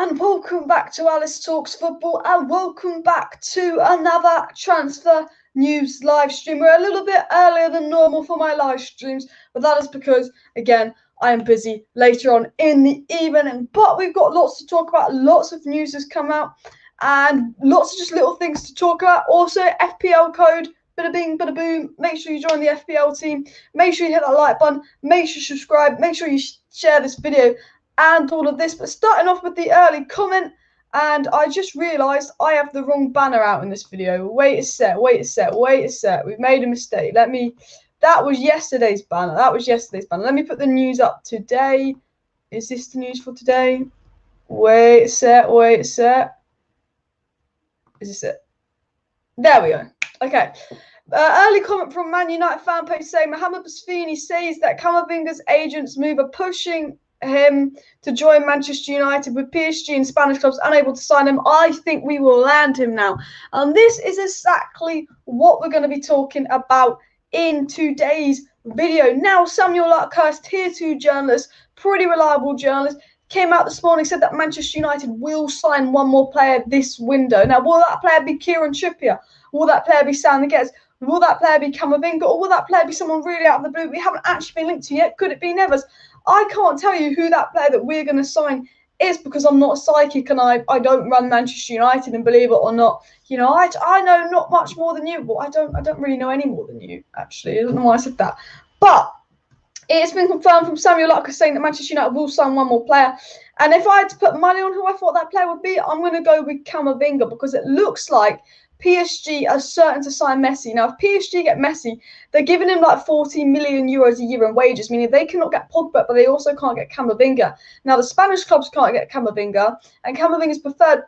And welcome back to Alice Talks Football, and welcome back to another transfer news live stream. We're a little bit earlier than normal for my live streams, but that is because, again, I am busy later on in the evening. But we've got lots to talk about, lots of news has come out, and lots of just little things to talk about. Also, FPL code, bada bing, bada boom. Make sure you join the FPL team. Make sure you hit that like button. Make sure you subscribe. Make sure you share this video and all of this. But starting off with the early comment, and I just realised I have the wrong banner out in this video. Wait a sec. We've made a mistake. That was yesterday's banner. Let me put the news up today. Is this the news for today? Wait a sec. Is this it? There we go. Okay. Early comment from Man United fan page saying Mohamed Basfini says that CAMAVINGA'S agents move are pushing him to join Manchester United, with PSG and Spanish clubs unable to sign him. I think we will land him now. And this is exactly what we're going to be talking about in today's video. Now, Samuel LUCKHURST, tier 2 journalist, pretty reliable journalist, came out this morning, said that Manchester United will sign one more player this window. Now, will that player be Kieran Trippier? Will that player be Sam Guedes? Will that player be CAMAVINGA? Or will that player be someone really out of the blue we haven't actually been linked to yet? Could it be Neves? I can't tell you who that player that we're going to sign is, because I'm not psychic and I don't run Manchester United, and believe it or not, you know, I know not much more than you. Well, I don't really know any more than you, actually. I don't know why I said that. But it's been confirmed from Samuel LUCKHURST saying that Manchester United will sign one more player. And if I had to put money on who I thought that player would be, I'm going to go with CAMAVINGA, because it looks like PSG are certain to sign Messi. Now, if PSG get Messi, they're giving him like 40 million euros a year in wages, meaning they cannot get Pogba, but they also can't get CAMAVINGA. Now, the Spanish clubs can't get CAMAVINGA, and CAMAVINGA's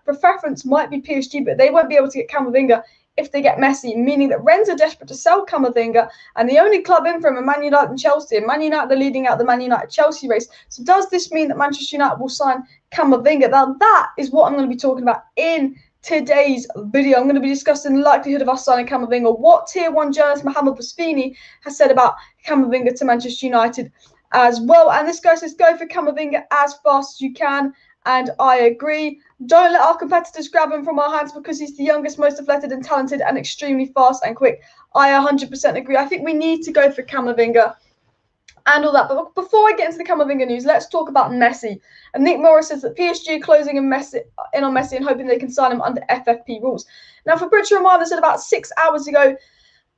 preference might be PSG, but they won't be able to get CAMAVINGA if they get Messi, meaning that Rennes are desperate to sell CAMAVINGA, and the only club in for him are Man United and Chelsea, and Man United are leading out the Man United-Chelsea race. So does this mean that Manchester United will sign CAMAVINGA? Now, that is what I'm going to be talking about in today's video. I'm going to be discussing the likelihood of us signing CAMAVINGA, what tier 1 journalist Mohamed Basfini has said about CAMAVINGA to Manchester United as well. And this guy says, go for CAMAVINGA as fast as you can. And I agree. Don't let our competitors grab him from our hands, because he's the youngest, most athletic and talented and extremely fast and quick. I 100% agree. I think we need to go for CAMAVINGA and all that. But before I get into the CAMAVINGA news, let's talk about Messi. And Nick Morris says that PSG are closing in on Messi and hoping they can sign him under FFP rules. Now, Fabrizio Romano said about 6 hours ago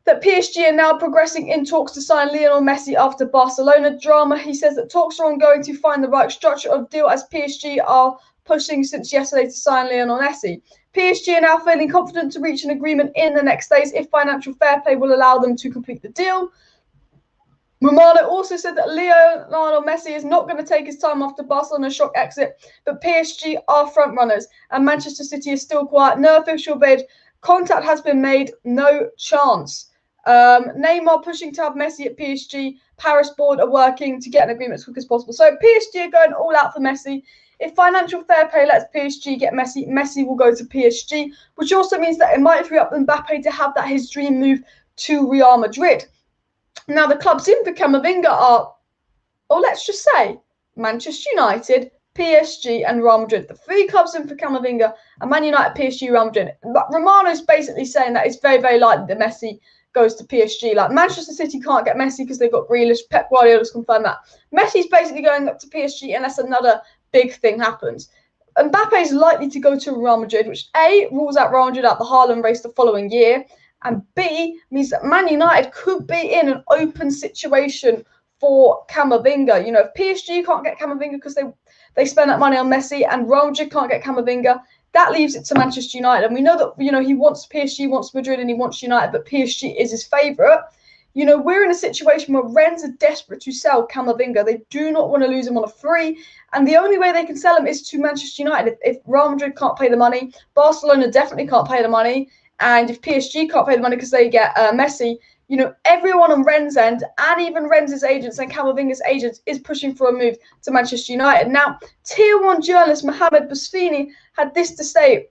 that PSG are now progressing in talks to sign Lionel Messi after Barcelona drama. He says that talks are ongoing to find the right structure of deal, as PSG are pushing since yesterday to sign Lionel Messi. PSG are now feeling confident to reach an agreement in the next days if financial fair play will allow them to complete the deal. Romano also said that Lionel Messi is not going to take his time after Barcelona's shock exit, but PSG are front runners and Manchester City is still quiet. No official bid. Contact has been made. No chance. Neymar pushing to have Messi at PSG. Paris board are working to get an agreement as quick as possible. So PSG are going all out for Messi. If financial fair play lets PSG get Messi, Messi will go to PSG, which also means that it might free up Mbappe to have that his dream move to Real Madrid. Now, the clubs in for CAMAVINGA are, or let's just say, Manchester United, PSG and Real Madrid. The 3 clubs in for CAMAVINGA are Man United, PSG, Real Madrid. But Romano's basically saying that it's very, very likely that Messi goes to PSG. Like, Manchester City can't get Messi because they've got Grealish. Pep Guardiola's confirmed that. Messi's basically going up to PSG unless another big thing happens. Mbappe is likely to go to Real Madrid, which A, rules out Real Madrid out the Haaland race the following year, and B, means that Man United could be in an open situation for CAMAVINGA. You know, if PSG can't get CAMAVINGA because they spend that money on Messi, and Real Madrid can't get CAMAVINGA, that leaves it to Manchester United. And we know that, you know, he wants PSG, wants Madrid, and he wants United, but PSG is his favourite. You know, we're in a situation where Rennes are desperate to sell CAMAVINGA. They do not want to lose him on a free. And the only way they can sell him is to Manchester United. If Real Madrid can't pay the money, Barcelona definitely can't pay the money. And if PSG can't pay the money because they get Messi, you know, everyone on Rennes' end, and even Rennes' agents and CAMAVINGA's agents, is pushing for a move to Manchester United. Now, tier 1 journalist Mohamed Basfini had this to say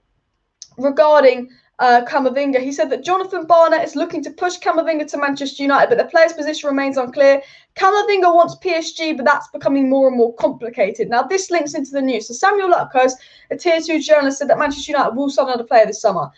regarding Camavinga. He said that Jonathan Barnett is looking to push Camavinga to Manchester United, but the player's position remains unclear. Camavinga wants PSG, but that's becoming more and more complicated. Now, this links into the news. So Samuel Luckhurst, a Tier 2 journalist, said that Manchester United will sign another player this summer.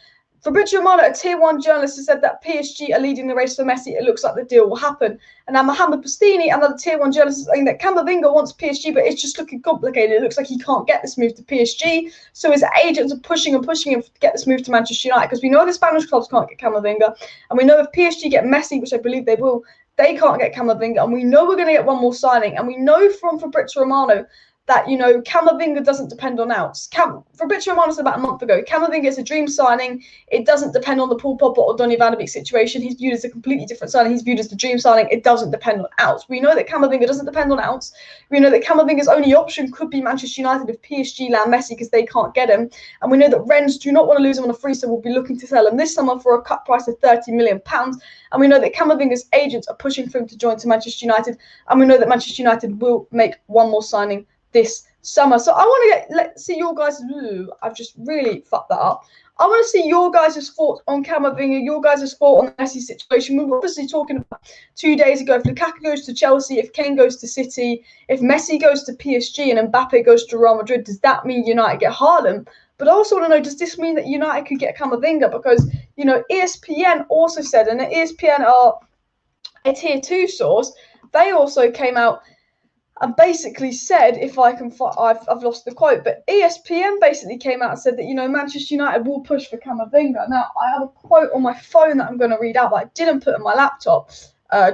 Fabrizio Romano, a Tier 1 journalist, has said that PSG are leading the race for Messi. It looks like the deal will happen. And now Mohamed Bastini, another Tier 1 journalist, is saying that Camavinga wants PSG, but it's just looking complicated. It looks like he can't get this move to PSG. So his agents are pushing him to get this move to Manchester United, because we know the Spanish clubs can't get Camavinga. And we know if PSG get Messi, which I believe they will, they can't get Camavinga. And we know we're going to get one more signing. And we know from Fabrizio Romano that, you know, Camavinga doesn't depend on outs. Fabrizio Romano said about a month ago, Camavinga is a dream signing. It doesn't depend on the Paul Pogba or Donny van de Beek situation. He's viewed as a completely different signing. He's viewed as the dream signing. It doesn't depend on outs. We know that Camavinga doesn't depend on outs. We know that Camavinga's only option could be Manchester United if PSG land Messi, because they can't get him. And we know that Rennes do not want to lose him on a free, so will be looking to sell him this summer for a cut price of £30 million. And we know that Camavinga's agents are pushing for him to join to Manchester United. And we know that Manchester United will make one more signing this summer. So I want to see your guys. I've just really fucked that up. I want to see your guys' thoughts on Camavinga, your guys' thoughts on the Messi situation. We were obviously talking about 2 days ago, if Lukaku goes to Chelsea, if Kane goes to City, if Messi goes to PSG and Mbappe goes to Real Madrid, does that mean United get Haaland? But I also want to know, does this mean that United could get Camavinga? Because, you know, ESPN also said, and ESPN are a Tier 2 source, they also came out and basically said, if I can, I've lost the quote, but ESPN basically came out and said that, you know, Manchester United will push for Camavinga. Now, I have a quote on my phone that I'm going to read out, but I didn't put on my laptop,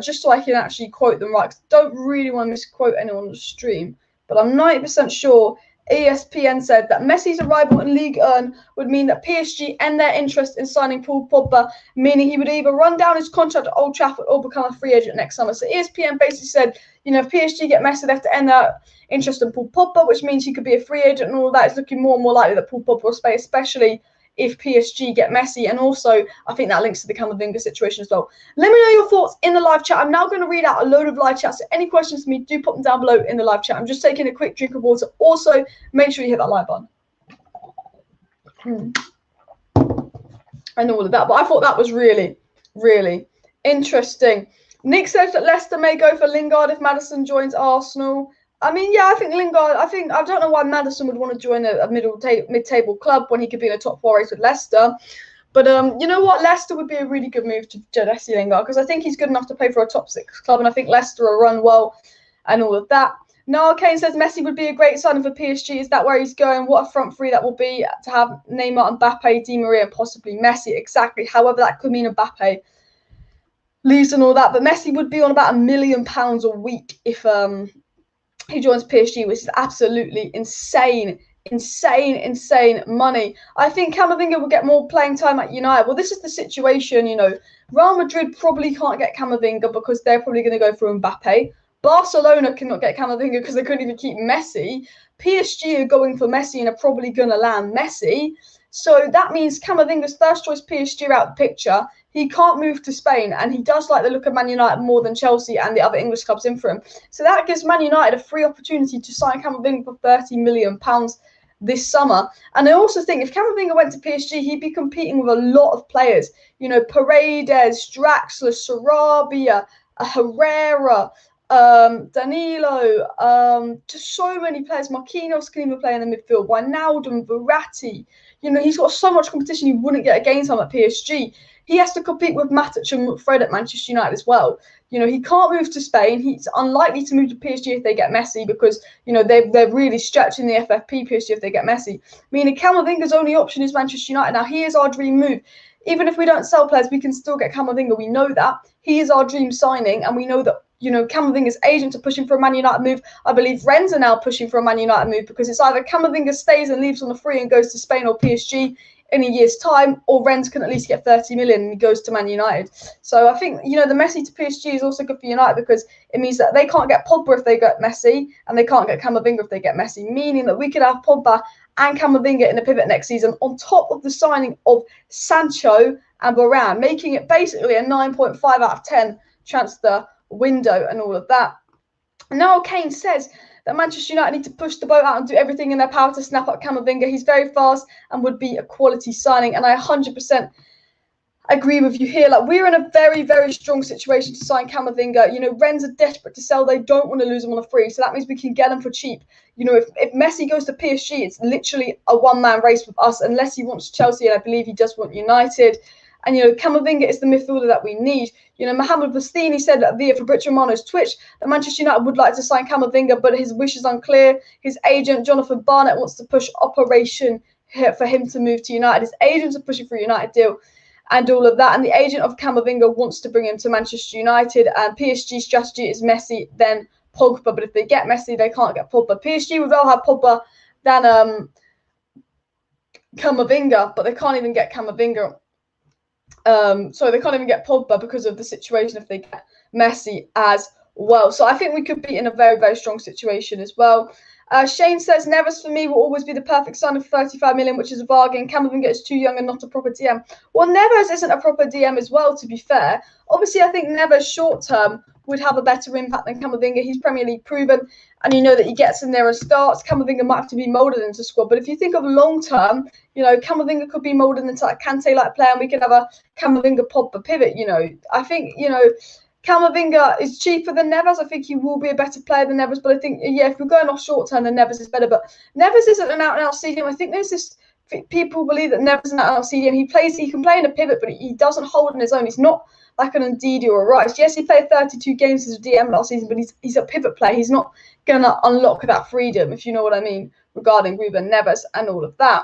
just so I can actually quote them right, because I don't really want to misquote anyone on the stream, but I'm 90% sure ESPN said that Messi's arrival in Ligue 1 would mean that PSG end their interest in signing Paul Pogba, meaning he would either run down his contract at Old Trafford or become a free agent next summer. So ESPN basically said, you know, if PSG get Messi, they have to end their interest in Paul Pogba, which means he could be a free agent and all that. It's looking more and more likely that Paul Pogba will stay, especially if PSG get Messi. And also, I think that links to the Camavinga situation as well. Let me know your thoughts in the live chat. I'm now going to read out a load of live chats. So any questions for me, do pop them down below in the live chat. I'm just taking a quick drink of water. Also, make sure you hit that like button. And all of that. But I thought that was really, really interesting. Nick says that Leicester may go for Lingard if Maddison joins Arsenal. I mean, yeah, I think Lingard, I don't know why Maddison would want to join a mid-table club when he could be in a top 4 race with Leicester. But you know what? Leicester would be a really good move to Jesse Lingard, because I think he's good enough to play for a top 6 club, and I think Leicester will run well and all of that. Noah Kane says Messi would be a great signing for PSG. Is that where he's going? What a front three that will be to have Neymar, Mbappe, Di Maria, and possibly Messi. Exactly. However, that could mean Mbappe leaves and all that. But Messi would be on about £1 million a week if he joins PSG, which is absolutely insane money. I think Camavinga will get more playing time at United. Well, this is the situation, you know. Real Madrid probably can't get Camavinga because they're probably going to go through Mbappe. Barcelona cannot get Camavinga because they couldn't even keep Messi. PSG are going for Messi and are probably going to land Messi. So that means Camavinga's first choice PSG out the picture. He can't move to Spain, and he does like the look of Man United more than Chelsea and the other English clubs in for him. So that gives Man United a free opportunity to sign Camavinga for £30 million this summer. And I also think if Camavinga went to PSG, he'd be competing with a lot of players. You know, Paredes, Draxler, Sarabia, Herrera, Danilo, just so many players. Marquinhos can even play in the midfield. Wijnaldum, Verratti. You know, he's got so much competition he wouldn't get a game time at PSG. He has to compete with Matic and Fred at Manchester United as well. You know, he can't move to Spain. He's unlikely to move to PSG if they get Messi because, you know, they're really stretching the FFP PSG if they get Messi. Meaning Camavinga's only option is Manchester United. Now, he is our dream move. Even if we don't sell players, we can still get Camavinga. We know that. He is our dream signing, and we know that, you know, Camavinga's agents are pushing for a Man United move. I believe Rennes are now pushing for a Man United move because it's either Camavinga stays and leaves on the free and goes to Spain or PSG in a year's time, or Rennes can at least get 30 million and he goes to Man United. So I think, you know, the Messi to PSG is also good for United because it means that they can't get Pogba if they get Messi and they can't get Camavinga if they get Messi, meaning that we could have Pogba and Camavinga in the pivot next season on top of the signing of Sancho and Varane, making it basically a 9.5 out of 10 transfer window and all of that. Now Kane says that Manchester United need to push the boat out and do everything in their power to snap up Camavinga. He's very fast and would be a quality signing, and I 100% agree with you here. Like, we're in a very, very strong situation to sign Camavinga. You know, Rennes are desperate to sell. They don't want to lose him on a free, so that means we can get him for cheap. You know, if Messi goes to PSG, it's literally a one-man race with us, unless he wants Chelsea, and I believe he does want United. And, you know, Camavinga is the midfielder that we need. You know, Mohamed Bastini said via Fabrizio Romano's Twitch that Manchester United would like to sign Camavinga, but his wish is unclear. His agent, Jonathan Barnett, wants to push operation for him to move to United. His agents are pushing for a United deal and all of that. And the agent of Camavinga wants to bring him to Manchester United. And PSG's strategy is Messi, then Pogba. But if they get Messi, they can't get Pogba. PSG would rather have Pogba than Camavinga, but they can't even get Camavinga. So they can't even get Pogba because of the situation if they get Messi as well. So I think we could be in a very, very strong situation as well. Shane says, Neves for me will always be the perfect sign of 35 million, which is a bargain. Camavinga is too young and not a proper DM. Well, Neves isn't a proper DM as well, to be fair. Obviously, I think Neves short term would have a better impact than Camavinga. He's Premier League proven, and you know that he gets in there and starts. Camavinga might have to be moulded into squad. But if you think of long term, you know, Camavinga could be moulded into a Kante-like player, and we could have a Camavinga Pogba pivot, you know. I think, you know, Camavinga is cheaper than Neves. I think he will be a better player than Neves, but I think, yeah, if we're going off short term, then Neves is better. But Neves isn't an out-and-out CDM. I think there's this people believe that Neves is an out-and-out CDM. He can play in a pivot, but he doesn't hold on his own. He's not like an Ndidi or a Rice. Yes, he played 32 games as a DM last season, but he's a pivot player. He's not going to unlock that freedom, if you know what I mean, regarding Ruben Neves and all of that.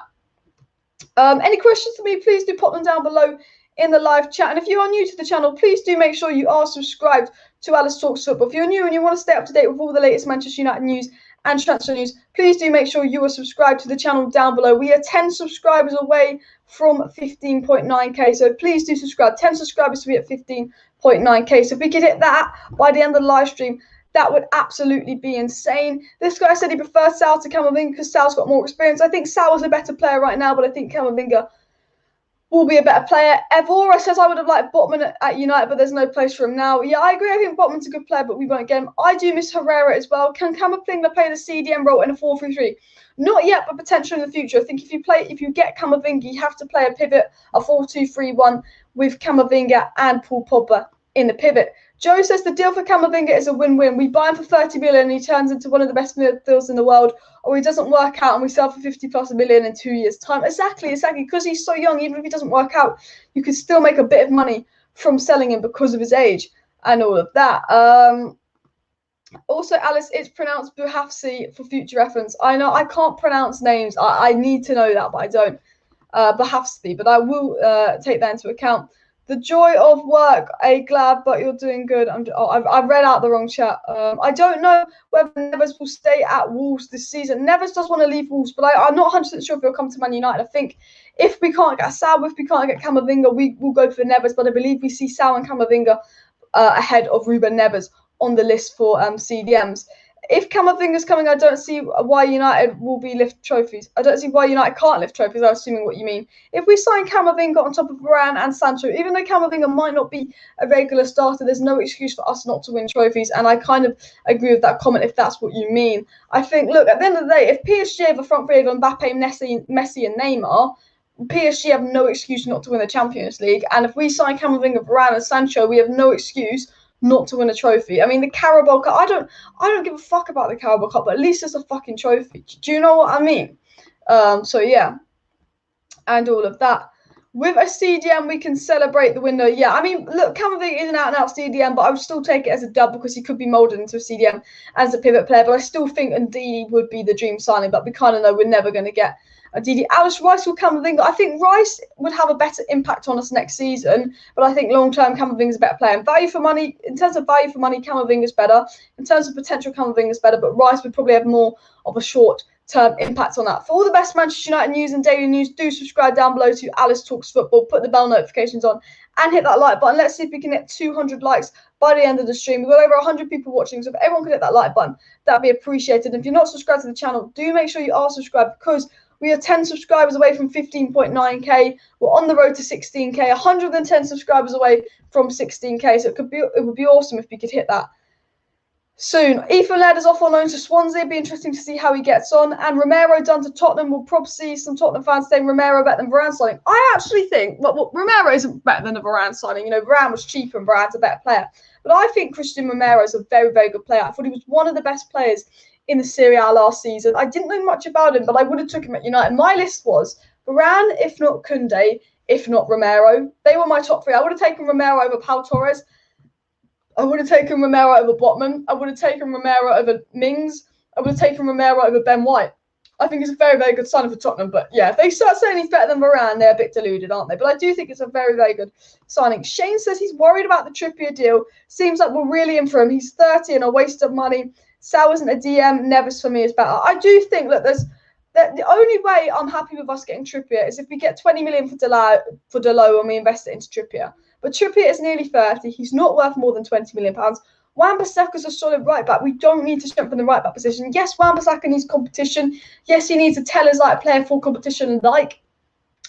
Any questions for me, please do pop them down below in the live chat. And if you are new to the channel, please do make sure you are subscribed to Alice Talks Football. If you're new and you want to stay up to date with all the latest Manchester United news and transfer news, please do make sure you are subscribed to the channel down below. We are 10 subscribers away from 15.9k, so please do subscribe. 10 subscribers to be at 15.9k. So if we could hit that by the end of the live stream, that would absolutely be insane. This guy said he prefers Sal to Camavinga because Sal's got more experience. I think Sal is a better player right now, but I think Camavinga will be a better player. Evora says, I would have liked Botman at United, but there's no place for him now. Yeah, I agree. I think Botman's a good player, but we won't get him. I do miss Herrera as well. Can Camavinga play the CDM role in a 4-3-3? Not yet, but potential in the future. I think if you get Camavinga, you have to play a pivot, a 4-2-3-1 with Camavinga and Paul Pogba in the pivot. Joe says the deal for Camavinga is a win-win. We buy him for 30 million and he turns into one of the best midfielders in the world, or he doesn't work out and we sell for 50+ million in 2 years' time. Exactly. Because he's so young, even if he doesn't work out, you can still make a bit of money from selling him because of his age and all of that. Also, Alice, it's pronounced Buhafsi for future reference. I know I can't pronounce names. I need to know that, but I don't. Buhafsi, but I will take that into account. The joy of work, glad, but you're doing good. I've read out the wrong chat. I don't know whether Neves will stay at Wolves this season. Neves does want to leave Wolves, but I'm not 100% sure if he'll come to Man United. I think if we can't get Sal, if we can't get Camavinga, we will go for Neves, but I believe we see Sal and Camavinga ahead of Ruben Neves on the list for CDMs. If Camavinga's coming, I don't see why United will be lift trophies. I don't see why United can't lift trophies, I'm assuming what you mean. If we sign Camavinga on top of Varane and Sancho, even though Camavinga might not be a regular starter, there's no excuse for us not to win trophies. And I kind of agree with that comment if that's what you mean. I think, look, at the end of the day, if PSG have a front three of Mbappe, Messi and Neymar, PSG have no excuse not to win the Champions League. And if we sign Camavinga, Varane and Sancho, we have no excuse not to win a trophy. I mean, the Carabao Cup, I don't give a fuck about the Carabao Cup, but at least it's a fucking trophy. Do you know what I mean? So yeah, and all of that. With a CDM, we can celebrate the window. Yeah, I mean, look, Camavinga is an out-and-out CDM, but I would still take it as a dub because he could be moulded into a CDM as a pivot player. But I still think Ndidi would be the dream signing, but we kind of know we're never going to get Ndidi. Alice Rice will Camavinga. I think Rice would have a better impact on us next season, but I think long-term Camavinga's a better player. And value for money, in terms of value for money, Camavinga's better. In terms of potential, Camavinga's better, but Rice would probably have more of a short-term impact on that. For all the best Manchester United news and daily news, do subscribe down below to Alice Talks Football, put the bell notifications on, and hit that like button. Let's see if we can hit 200 likes by the end of the stream. We've got over 100 people watching, so if everyone could hit that like button, that'd be appreciated. And if you're not subscribed to the channel, do make sure you are subscribed, because we are 10 subscribers away from 15.9k. We're on the road to 16k, 110 subscribers away from 16k. So it would be awesome if we could hit that soon. Ethan Laird is off on loan to Swansea. It'd be interesting to see how he gets on. And Romero done to Tottenham. We'll probably see some Tottenham fans saying Romero better than Varane signing. I actually think Romero isn't better than a Varane signing. You know, Varane was cheaper and Varane's a better player. But I think Christian Romero is a very, very good player. I thought he was one of the best players in the Serie A last season. I didn't know much about him, but I would have took him at United. My list was Varane, if not Koundé, if not Romero. They were my top three. I would have taken Romero over Pau Torres. I would have taken Romero over Botman. I would have taken Romero over Mings. I would have taken Romero over Ben White. I think it's a very, very good signing for Tottenham. But yeah, if they start saying he's better than Varane, they're a bit deluded, aren't they? But I do think it's a very, very good signing. Shane says he's worried about the Trippier deal. Seems like we're really in for him. He's 30 and a waste of money. Sal isn't a DM. Neves for me is better. I do think that the only way I'm happy with us getting Trippier is if we get 20 million for Dalot and we invest it into Trippier. But Trippier is nearly 30. He's not worth more than £20 million. Wan-Bissaka's a solid right back. We don't need to strengthen the right back position. Yes, Wan-Bissaka needs competition. Yes, he needs a tellers-like player for competition like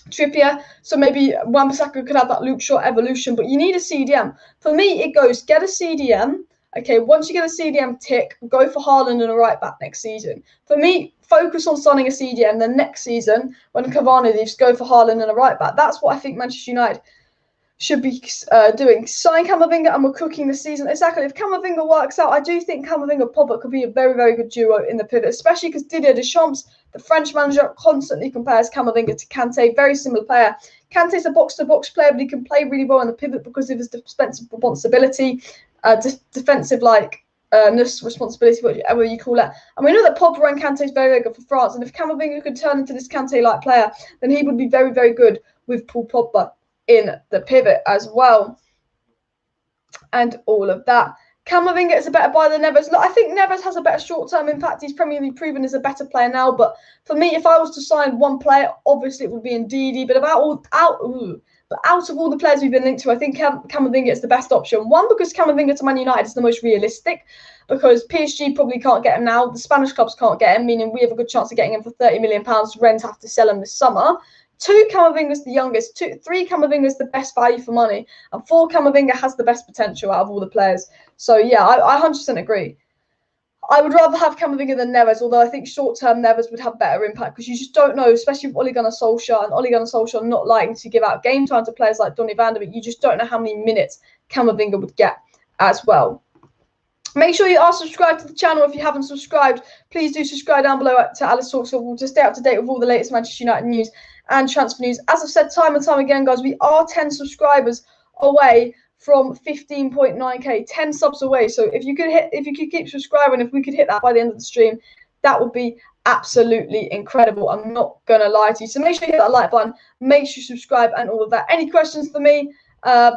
Trippier. So maybe Wan-Bissaka could have that Luke Shaw evolution. But you need a CDM. For me, it goes get a CDM. Okay, once you get a CDM tick, go for Haaland and a right back next season. For me, focus on signing a CDM. Then next season, when Cavani leaves, go for Haaland and a right back. That's what I think Manchester United should be doing. Sign Camavinga and we're cooking the season. Exactly. If Camavinga works out, I do think Camavinga Pogba could be a very, very good duo in the pivot, especially because Didier Deschamps, the French manager, constantly compares Camavinga to Kante. Very similar player. Kante's a box-to-box player, but he can play really well in the pivot because of his defensive responsibility, defensive responsibility, whatever you call it. And we know that Pogba and Kante is very, very good for France. And if Camavinga could turn into this Kante-like player, then he would be very, very good with Paul Pogba in the pivot as well, and all of that. Camavinga is a better buy than Neves. Look, I think Neves has a better short-term impact. He's Premier League proven as a better player now. But for me, if I was to sign one player, obviously it would be Ndidi. But out of all the players we've been linked to, I think Camavinga is the best option. One, because Camavinga to Man United is the most realistic, because PSG probably can't get him now. The Spanish clubs can't get him, meaning we have a good chance of getting him for £30 million. Rennes have to sell him this summer. 2, Camavinga's the youngest. 3, Camavinga's the best value for money. And 4, Camavinga has the best potential out of all the players. So, yeah, I 100% agree. I would rather have Camavinga than Neves, although I think short-term Neves would have better impact because you just don't know, especially with Ole Gunnar Solskjaer and Ole Gunnar Solskjaer not liking to give out game time to players like Donny van de Beek. You just don't know how many minutes Camavinga would get as well. Make sure you are subscribed to the channel. If you haven't subscribed, please do subscribe down below to Alice Talks. So we'll just stay up to date with all the latest Manchester United news and transfer news. As I've said time and time again, guys, we are 10 subscribers away from 15.9k, 10 subs away. So if you could keep subscribing, if we could hit that by the end of the stream, that would be absolutely incredible. I'm not gonna lie to you. So make sure you hit that like button, make sure you subscribe and all of that. Any questions for me,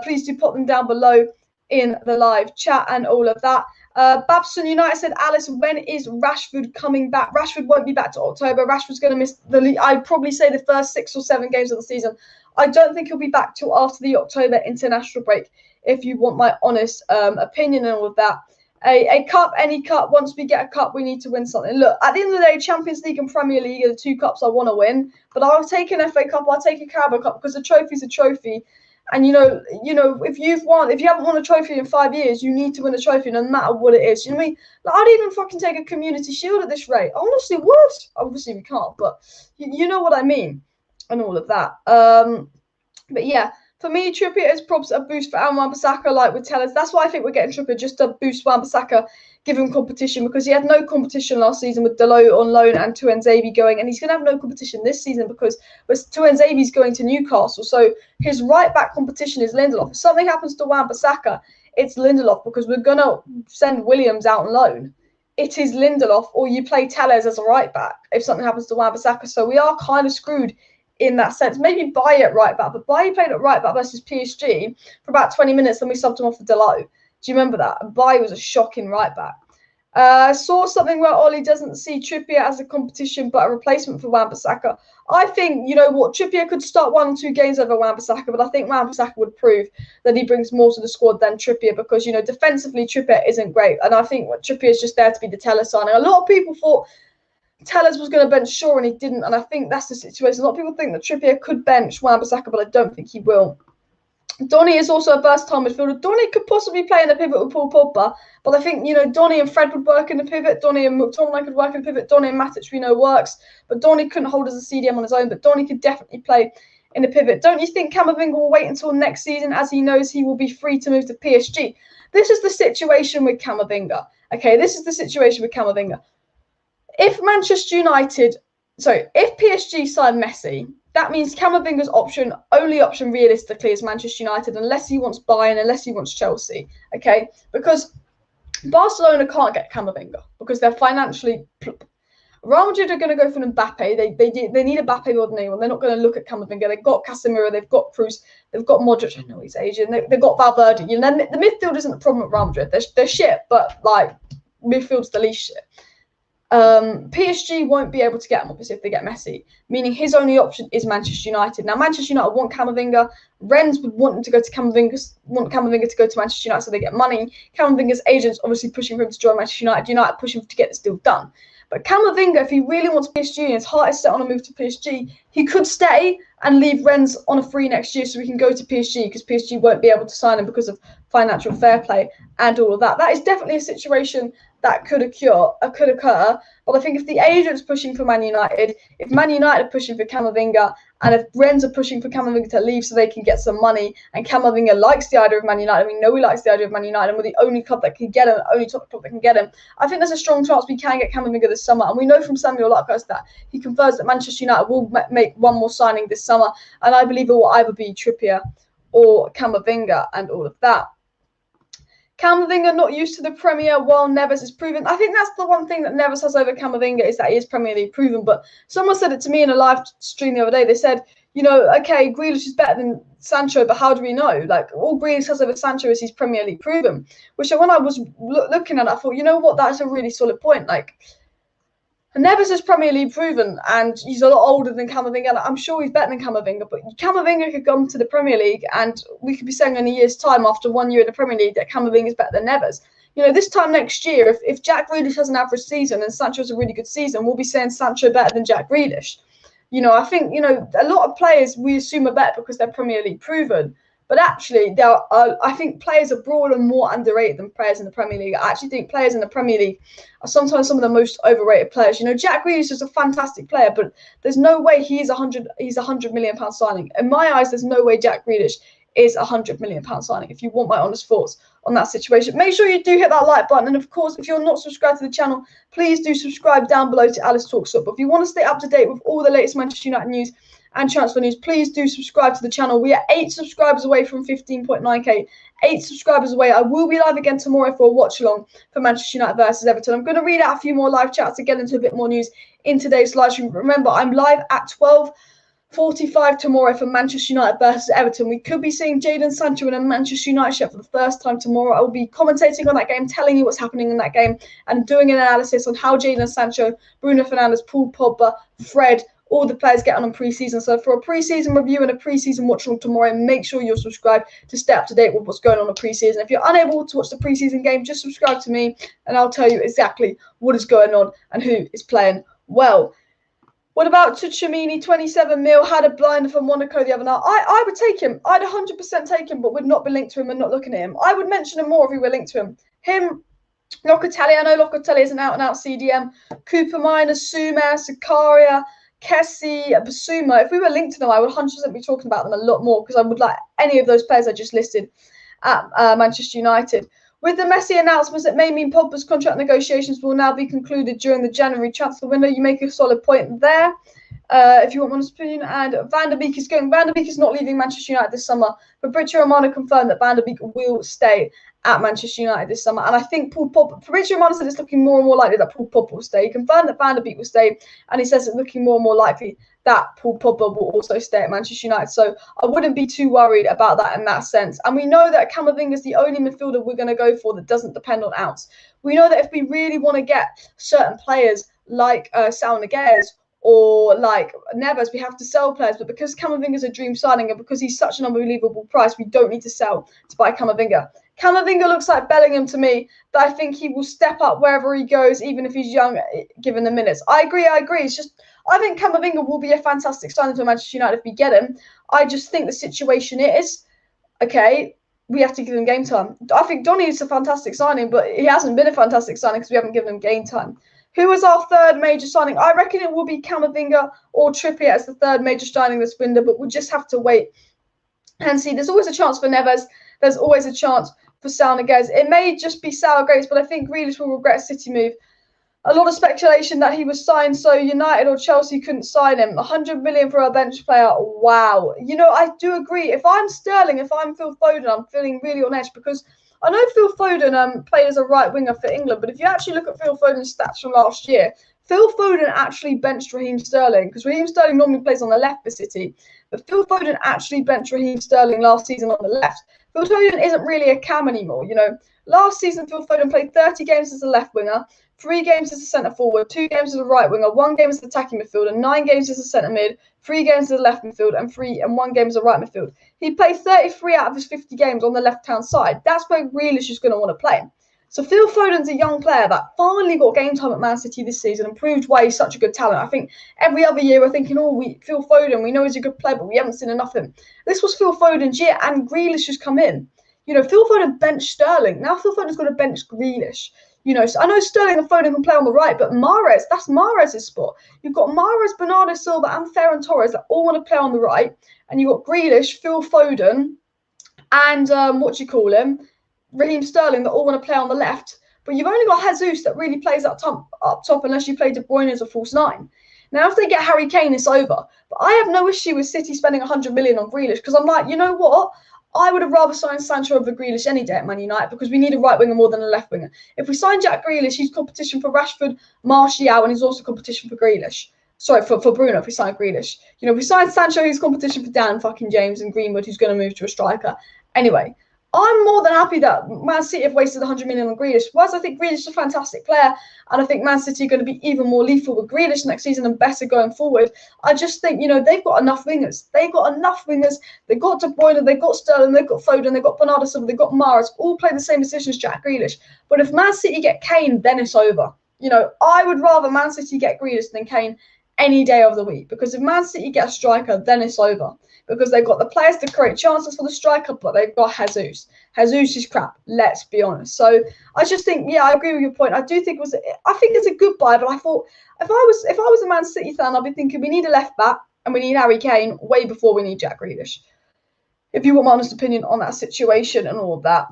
please do pop them down below in the live chat and all of that. Babson United said, Alice, when is Rashford coming back? Rashford won't be back to October. Rashford's going to miss I'd probably say the first 6 or 7 games of the season. I don't think he'll be back till after the October international break, if you want my honest opinion and all of that. A cup, any cup, once we get a cup, we need to win something. Look, at the end of the day, Champions League and Premier League are the 2 cups I want to win. But I'll take an FA Cup, I'll take a Carabao Cup, because a trophy's a trophy. And you know, if you haven't won a trophy in 5 years, you need to win a trophy, no matter what it is. You know what I mean? Like, I'd even fucking take a Community Shield at this rate. I honestly would. Obviously, we can't, but you know what I mean, and all of that. But yeah, for me, Trippier is probably a boost for Wan-Bissaka, like with Tellers. That's why I think we're getting Trippier, just to boost Wan-Bissaka, give him competition, because he had no competition last season with Dalot on loan and Tuanzebe going, and he's going to have no competition this season because Tuanzebe's going to Newcastle. So his right back competition is Lindelof. If something happens to Wan-Bissaka, it's Lindelof, because we're going to send Williams out on loan. It is Lindelof, or you play Tellers as a right back if something happens to Wan-Bissaka. So we are kind of screwed in that sense. Maybe Bailly at right back, but Bailly played at right back versus PSG for about 20 minutes, then we subbed him off for Dalot. Do you remember that? Bailly was a shocking right back. Saw something where Ollie doesn't see Trippier as a competition but a replacement for Wan-Bissaka. I think, you know what, Trippier could start 1 or 2 games over Wan-Bissaka, but I think Wan-Bissaka would prove that he brings more to the squad than Trippier, because, you know, defensively Trippier isn't great, and I think Trippier is just there to be the Teller signing. A lot of people thought Tellers was going to bench Shaw and he didn't, and I think that's the situation. A lot of people think that Trippier could bench Wan-Bissaka, but I don't think he will. Donny is also a versatile midfielder. Donny could possibly play in the pivot with Paul Pogba, but I think, Donny and Fred would work in the pivot. Donny and McTominay could work in the pivot. Donny and Matic, we know, works, but Donny couldn't hold as a CDM on his own, but Donny could definitely play in the pivot. Don't you think Camavinga will wait until next season, as he knows he will be free to move to PSG? This is the situation with Camavinga. Okay, this is the situation with Camavinga. If PSG sign Messi, that means Camavinga's only option realistically is Manchester United, unless he wants Bayern, unless he wants Chelsea, okay? Because Barcelona can't get Camavinga because they're financially. Real Madrid are going to go for Mbappe. They need Mbappe more than anyone. They're not going to look at Camavinga. They've got Casemiro. They've got Cruz. They've got Modric. I know he's Asian. They've got Valverde. The midfield isn't the problem at Real Madrid. They're shit, but like midfield's the least shit. PSG won't be able to get him, obviously, if they get Messi, meaning his only option is Manchester United. Now, Manchester United want Camavinga. Rennes would want him to go to Camavinga to go to Manchester United so they get money. Camavinga's agents obviously pushing for him to join Manchester United. United pushing to get this deal done. But Camavinga, if he really wants PSG and his heart is set on a move to PSG, he could stay and leave Rennes on a free next year so he can go to PSG because PSG won't be able to sign him because of financial fair play and all of that. That is definitely a situation that could occur. But I think if the agent's pushing for Man United, if Man United are pushing for Camavinga, and if Rennes are pushing for Camavinga to leave so they can get some money, and Camavinga likes the idea of Man United, we know he likes the idea of Man United, and we're the only club that can get him, only top club that can get him, I think there's a strong chance we can get Camavinga this summer. And we know from Samuel Luckhurst that he confirms that Manchester United will make one more signing this summer, and I believe it will either be Trippier or Camavinga and all of that. Camavinga not used to the Premier while Neves is proven. I think that's the one thing that Neves has over Camavinga is that he is Premier League proven. But someone said it to me in a live stream the other day. They said, okay, Grealish is better than Sancho, but how do we know? Like, all Grealish has over Sancho is he's Premier League proven. Which when I was looking at it, I thought, you know what, that's a really solid point. Like, Neves is Premier League proven, and he's a lot older than Camavinga. I'm sure he's better than Camavinga, but Camavinga could come to the Premier League, and we could be saying in a year's time, after 1 year in the Premier League, that Camavinga is better than Neves. This time next year, if Jack Grealish has an average season and Sancho has a really good season, we'll be saying Sancho better than Jack Grealish. I think, a lot of players we assume are better because they're Premier League proven. But actually, I think players abroad are more underrated than players in the Premier League. I actually think players in the Premier League are sometimes some of the most overrated players. Jack Grealish is a fantastic player, but there's no way he's a £100 million signing. In my eyes, there's no way Jack Grealish is a £100 million signing. If you want my honest thoughts on that situation, make sure you do hit that like button. And of course, if you're not subscribed to the channel, please do subscribe down below to Alice Talks Up. But if you want to stay up to date with all the latest Manchester United news and transfer news, please do subscribe to the channel. We are 8 subscribers away from 15.9k. 8 subscribers away. I will be live again tomorrow for a watch along for Manchester United versus Everton. I'm going to read out a few more live chats to get into a bit more news in today's live stream. Remember, I'm live at 12:45 tomorrow for Manchester United versus Everton. We could be seeing Jadon Sancho in a Manchester United shirt for the first time tomorrow. I will be commentating on that game, telling you what's happening in that game, and doing an analysis on how Jadon Sancho, Bruno Fernandes, Paul Pogba, Fred, all the players get on pre-season. So for a pre-season review and a pre-season watch along tomorrow, make sure you're subscribed to stay up to date with what's going on in pre-season. If you're unable to watch the pre-season game, just subscribe to me and I'll tell you exactly what is going on and who is playing well. What about Tchouaméni, 27 mil, had a blinder for Monaco the other night? I would take him. I'd 100% take him, but would not be linked to him and not looking at him. I would mention him more if we were linked to him. Locatelli, I know Locatelli is an out-and-out CDM. Cooper Minor, Sumer, Sakaria, Kessie, Basuma. If we were linked to them, I would 100% be talking about them a lot more because I would like any of those players I just listed at Manchester United. With the Messi announcements, it may mean Pogba's contract negotiations will now be concluded during the January transfer window. You make a solid point there. If you want my opinion, and Van der Beek is going. Van der Beek is not leaving Manchester United this summer. Fabrizio Romano confirmed that Van der Beek will stay at Manchester United this summer. And I think Fabrizio Romano said it's looking more and more likely that Paul Pogba will stay. He confirmed that Van der Beek will stay, and he says it's looking more and more likely that Paul Pogba will also stay at Manchester United. So I wouldn't be too worried about that in that sense. And we know that Camavinga is the only midfielder we're going to go for that doesn't depend on outs. We know that if we really want to get certain players like Saul Niguez or like Neves, we have to sell players. But because Camavinga is a dream signing and because he's such an unbelievable price, we don't need to sell to buy Camavinga. Camavinga looks like Bellingham to me, that I think he will step up wherever he goes, even if he's young, given the minutes. I agree. It's just, I think Camavinga will be a fantastic signing for Manchester United if we get him. I just think the situation is, okay, we have to give him game time. I think Donny is a fantastic signing, but he hasn't been a fantastic signing because we haven't given him game time. Who is our third major signing? I reckon it will be CAMAVINGA or Trippier as the third major signing this window, but we'll just have to wait and see. There's always a chance for Neves. There's always a chance for Niguez. It may just be sour grapes, but I think Grealish will regret a City move. A lot of speculation that he was signed so United or Chelsea couldn't sign him. 100 million for a bench player. Wow. You know, I do agree. If I'm Sterling, if I'm Phil Foden, I'm feeling really on edge because I know Phil Foden played as a right winger for England, but if you actually look at Phil Foden's stats from last year, Phil Foden actually benched Raheem Sterling because Raheem Sterling normally plays on the left for City, but Phil Foden actually benched Raheem Sterling last season on the left. Phil Foden isn't really a cam anymore. You know, last season Phil Foden played 30 games as a left winger, 3 games as a centre forward, 2 games as a right winger, 1 game as an attacking midfielder, 9 games as a centre mid, 3 games as a left midfield, and 1 game as a right midfield. He played 33 out of his 50 games on the left-hand side. That's where Grealish is going to want to play. So Phil Foden's a young player that finally got game time at Man City this season and proved why he's such a good talent. I think every other year we're thinking, Phil Foden, we know he's a good player, but we haven't seen enough of him. This was Phil Foden's year, and Grealish has come in. You know, Phil Foden benched Sterling. Now Phil Foden's got to bench Grealish. You know, so I know Sterling and Foden can play on the right, but Mahrez, that's Mahrez's spot. You've got Mahrez, Bernardo Silva, and Ferran Torres that all want to play on the right, and you've got Grealish, Phil Foden, and Raheem Sterling that all want to play on the left. But you've only got Jesus that really plays up top unless you play De Bruyne as a false 9. Now, if they get Harry Kane, it's over. But I have no issue with City spending 100 million on Grealish because I'm like, you know what? I would have rather signed Sancho over Grealish any day at Man United because we need a right winger more than a left winger. If we sign Jack Grealish, he's competition for Rashford, Martial, and he's also competition for Grealish. Sorry, for Bruno if we sign Grealish. You know, if we sign Sancho, he's competition for Dan fucking James and Greenwood, who's going to move to a striker. Anyway, I'm more than happy that Man City have wasted 100 million on Grealish. Whilst I think Grealish is a fantastic player, and I think Man City are going to be even more lethal with Grealish next season and better going forward, I just think, you know, they've got enough wingers. They've got enough wingers. They've got De Bruyne, they've got Sterling, they've got Foden, they've got Bernardo Silva, they've got Mahrez, all play the same position as Jack Grealish. But if Man City get Kane, then it's over. You know, I would rather Man City get Grealish than Kane any day of the week, because if Man City get a striker, then it's over. Because they've got the players to create chances for the striker, but they've got Jesus. Jesus is crap, let's be honest. So I just think, yeah, I agree with your point. I do think it's a good buy, but I thought if I was a Man City fan, I'd be thinking we need a left back and we need Harry Kane way before we need Jack Grealish. If you want my honest opinion on that situation and all of that.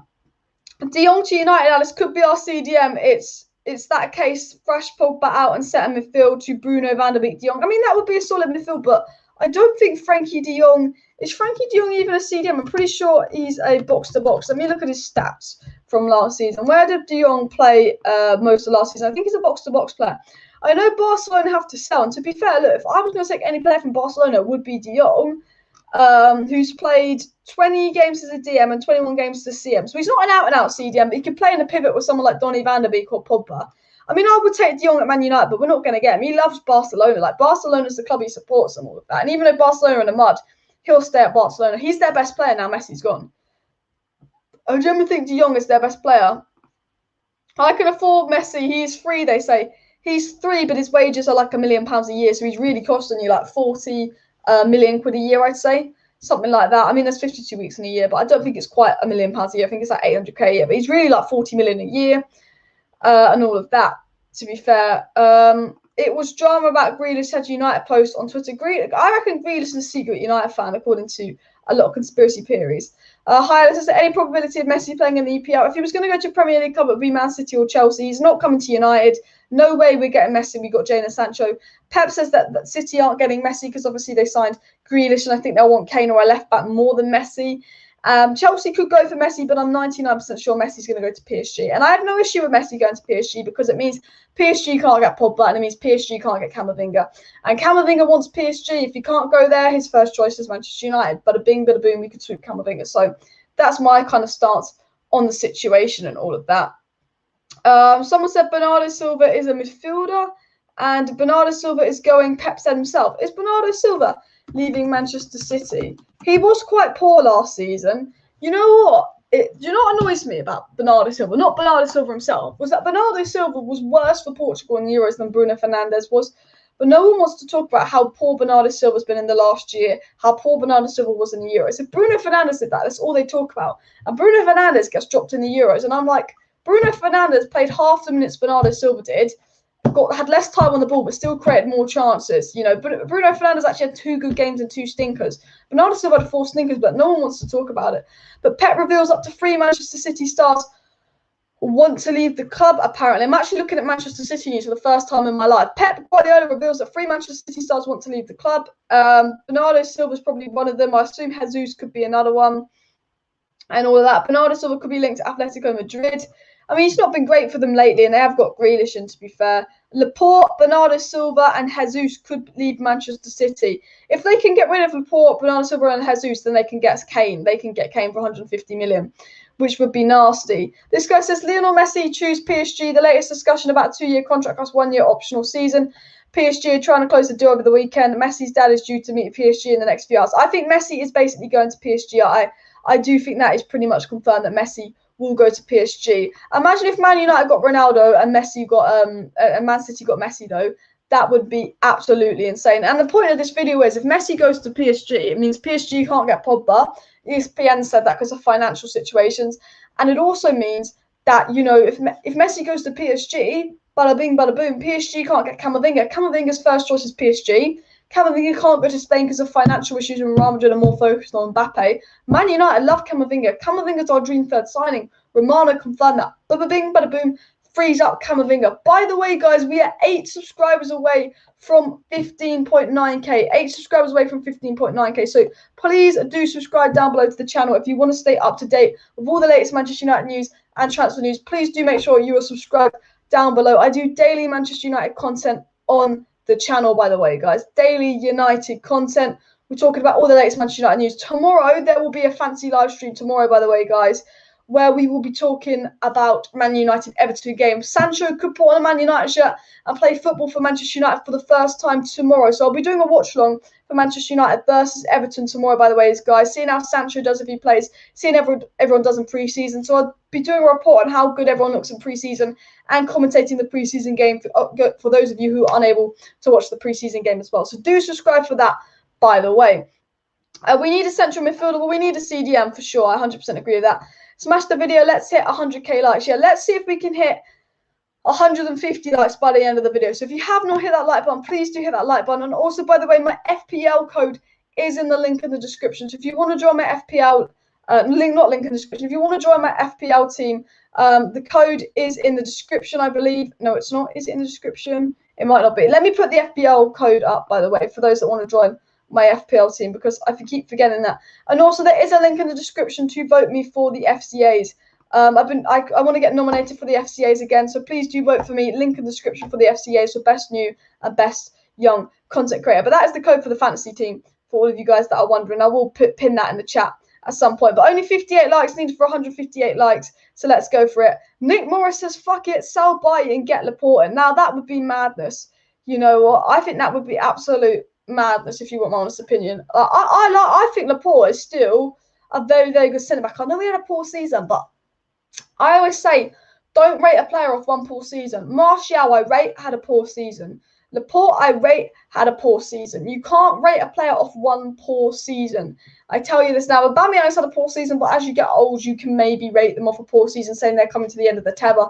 De Jong to United, Alice, could be our CDM. It's that case, fresh Pogba out and set a midfield to Bruno, Van der Beek, De Jong. I mean, that would be a solid midfield, but I don't think Frankie de Jong... Is Frankie de Jong even a CDM? I'm pretty sure he's a box-to-box. Let me look at his stats from last season. Where did de Jong play most of last season? I think he's a box-to-box player. I know Barcelona have to sell, and to be fair, look, if I was going to take any player from Barcelona, it would be de Jong, who's played 20 games as a DM and 21 games as a CM. So he's not an out-and-out CDM, but he could play in a pivot with someone like Donny van der Beek or Pogba. I mean, I would take De Jong at Man United, but we're not going to get him. He loves Barcelona. Like, Barcelona's the club he supports and all of that. And even though Barcelona are in the mud, he'll stay at Barcelona. He's their best player now Messi's gone. I generally think De Jong is their best player. I can afford Messi. He's free, they say. He's 3, but his wages are like £1 million a year, so he's really costing you like 40 million quid a year, I'd say. Something like that. I mean, there's 52 weeks in a year, but I don't think it's quite £1 million a year. I think it's like 800k a year, but he's really like 40 million a year. And all of that, to be fair. It was drama about Grealish had United post on Twitter. I reckon Grealish is a secret United fan, according to a lot of conspiracy theories. Highlights, is there any probability of Messi playing in the EPL? If he was going to go to Premier League Cup, it would be Man City or Chelsea. He's not coming to United. No way we're getting Messi. We got Jadon Sancho. Pep says that City aren't getting Messi because obviously they signed Grealish, and I think they'll want Kane or a left back more than Messi. Chelsea could go for Messi, but I'm 99% sure Messi's going to go to PSG. And I have no issue with Messi going to PSG because it means PSG can't get Pogba and it means PSG can't get CAMAVINGA. And CAMAVINGA wants PSG. If he can't go there, his first choice is Manchester United. Bada bing, bada boom, we could sweep CAMAVINGA. So that's my kind of stance on the situation and all of that. Someone said Bernardo Silva is a midfielder and Bernardo Silva is going, Pep said himself. Is Bernardo Silva leaving Manchester City? He was quite poor last season. You know what? Do you know what annoys me about Bernardo Silva? Not Bernardo Silva himself. Was that Bernardo Silva was worse for Portugal in the Euros than Bruno Fernandes was. but no one wants to talk about how poor Bernardo Silva's been in the last year, how poor Bernardo Silva was in the Euros. If Bruno Fernandes did that, that's all they talk about. And Bruno Fernandes gets dropped in the Euros, and I'm like, Bruno Fernandes played half the minutes Bernardo Silva did, had less time on the ball, but still created more chances. You know, but Bruno Fernandes actually had 2 good games and 2 stinkers. Bernardo Silva had 4 stinkers, but no one wants to talk about it. But Pep reveals up to 3 Manchester City stars want to leave the club, apparently. I'm actually looking at Manchester City news for the first time in my life. Pep Guardiola reveals that 3 Manchester City stars want to leave the club. Bernardo Silva is probably one of them. I assume Jesus could be another one. And all of that. Bernardo Silva could be linked to Atletico Madrid. I mean, he's not been great for them lately, and they have got Grealish in, to be fair. Laporte, Bernardo Silva, and Jesus could leave Manchester City. If they can get rid of Laporte, Bernardo Silva, and Jesus, then they can get Kane. They can get Kane for 150 million, which would be nasty. This guy says, Lionel Messi choose PSG. The latest discussion about 2-year contract plus 1-year optional season. PSG are trying to close the deal over the weekend. Messi's dad is due to meet PSG in the next few hours. I think Messi is basically going to PSG. I do think that is pretty much confirmed that Messi will go to PSG. Imagine if Man United got Ronaldo and Messi got and Man City got Messi though. That would be absolutely insane. And the point of this video is if Messi goes to PSG, it means PSG can't get Pogba. ESPN said that because of financial situations. And it also means that, you know, if Messi goes to PSG, bada bing, bada boom, PSG can't get Camavinga. Camavinga's first choice is PSG. Camavinga can't go to Spain because of financial issues, and Real Madrid are more focused on Mbappe. Man United love Camavinga. Camavinga's our dream third signing. Romano confirmed that. Bada bing, bada boom, frees up Camavinga. By the way, guys, we are 8 subscribers away from 15.9k. 8 subscribers away from 15.9k. So please do subscribe down below to the channel if you want to stay up to date with all the latest Manchester United news and transfer news. Please do make sure you are subscribed down below. I do daily Manchester United content on the channel, by the way, guys. Daily United content. We're talking about all the latest Manchester United news. Tomorrow, there will be a fancy live stream tomorrow, by the way, guys, where we will be talking about Man United Everton game. Sancho could put on a Man United shirt and play football for Manchester United for the first time tomorrow. So I'll be doing a watch-along for Manchester United versus Everton tomorrow, by the way, guys. Seeing how Sancho does if he plays, seeing everyone does in pre-season. So I'll be doing a report on how good everyone looks in pre-season and commentating the pre-season game for those of you who are unable to watch the pre-season game as well. So do subscribe for that, by the way. We need a central midfielder. Well, we need a CDM for sure. I 100% agree with that. Smash the video. Let's hit 100k likes. Yeah, let's see if we can hit 150 likes by the end of the video. So if you have not hit that like button, please do hit that like button. And also, by the way, my FPL code is in the link in the description. So if you want to join my FPL, not link in the description. If you want to join my FPL team, the code is in the description, I believe. No, it's not. Is it in the description? It might not be. Let me put the FPL code up, by the way, for those that want to join my FPL team, because I keep forgetting that. And also, there is a link in the description to vote me for the FCAs. I want to get nominated for the FCAs again, so please do vote for me. Link in the description for the FCAs for best new and best young content creator. But that is the code for the fantasy team for all of you guys that are wondering. I will pin that in the chat at some point. But only 58 likes needed for 158 likes, so let's go for it. Nick Morris says, fuck it, sell, buy, and get Laporte. Now, that would be madness. You know what? I think that would be absolute madness, if you want my honest opinion. I think Laporte is still a very, very good centre-back. I know he had a poor season, but I always say, don't rate a player off one poor season. Martial, I rate, had a poor season. Laporte, I rate, had a poor season. You can't rate a player off one poor season. I tell you this now. Aubameyang's had a poor season, but as you get old, you can maybe rate them off a poor season, saying they're coming to the end of the tether.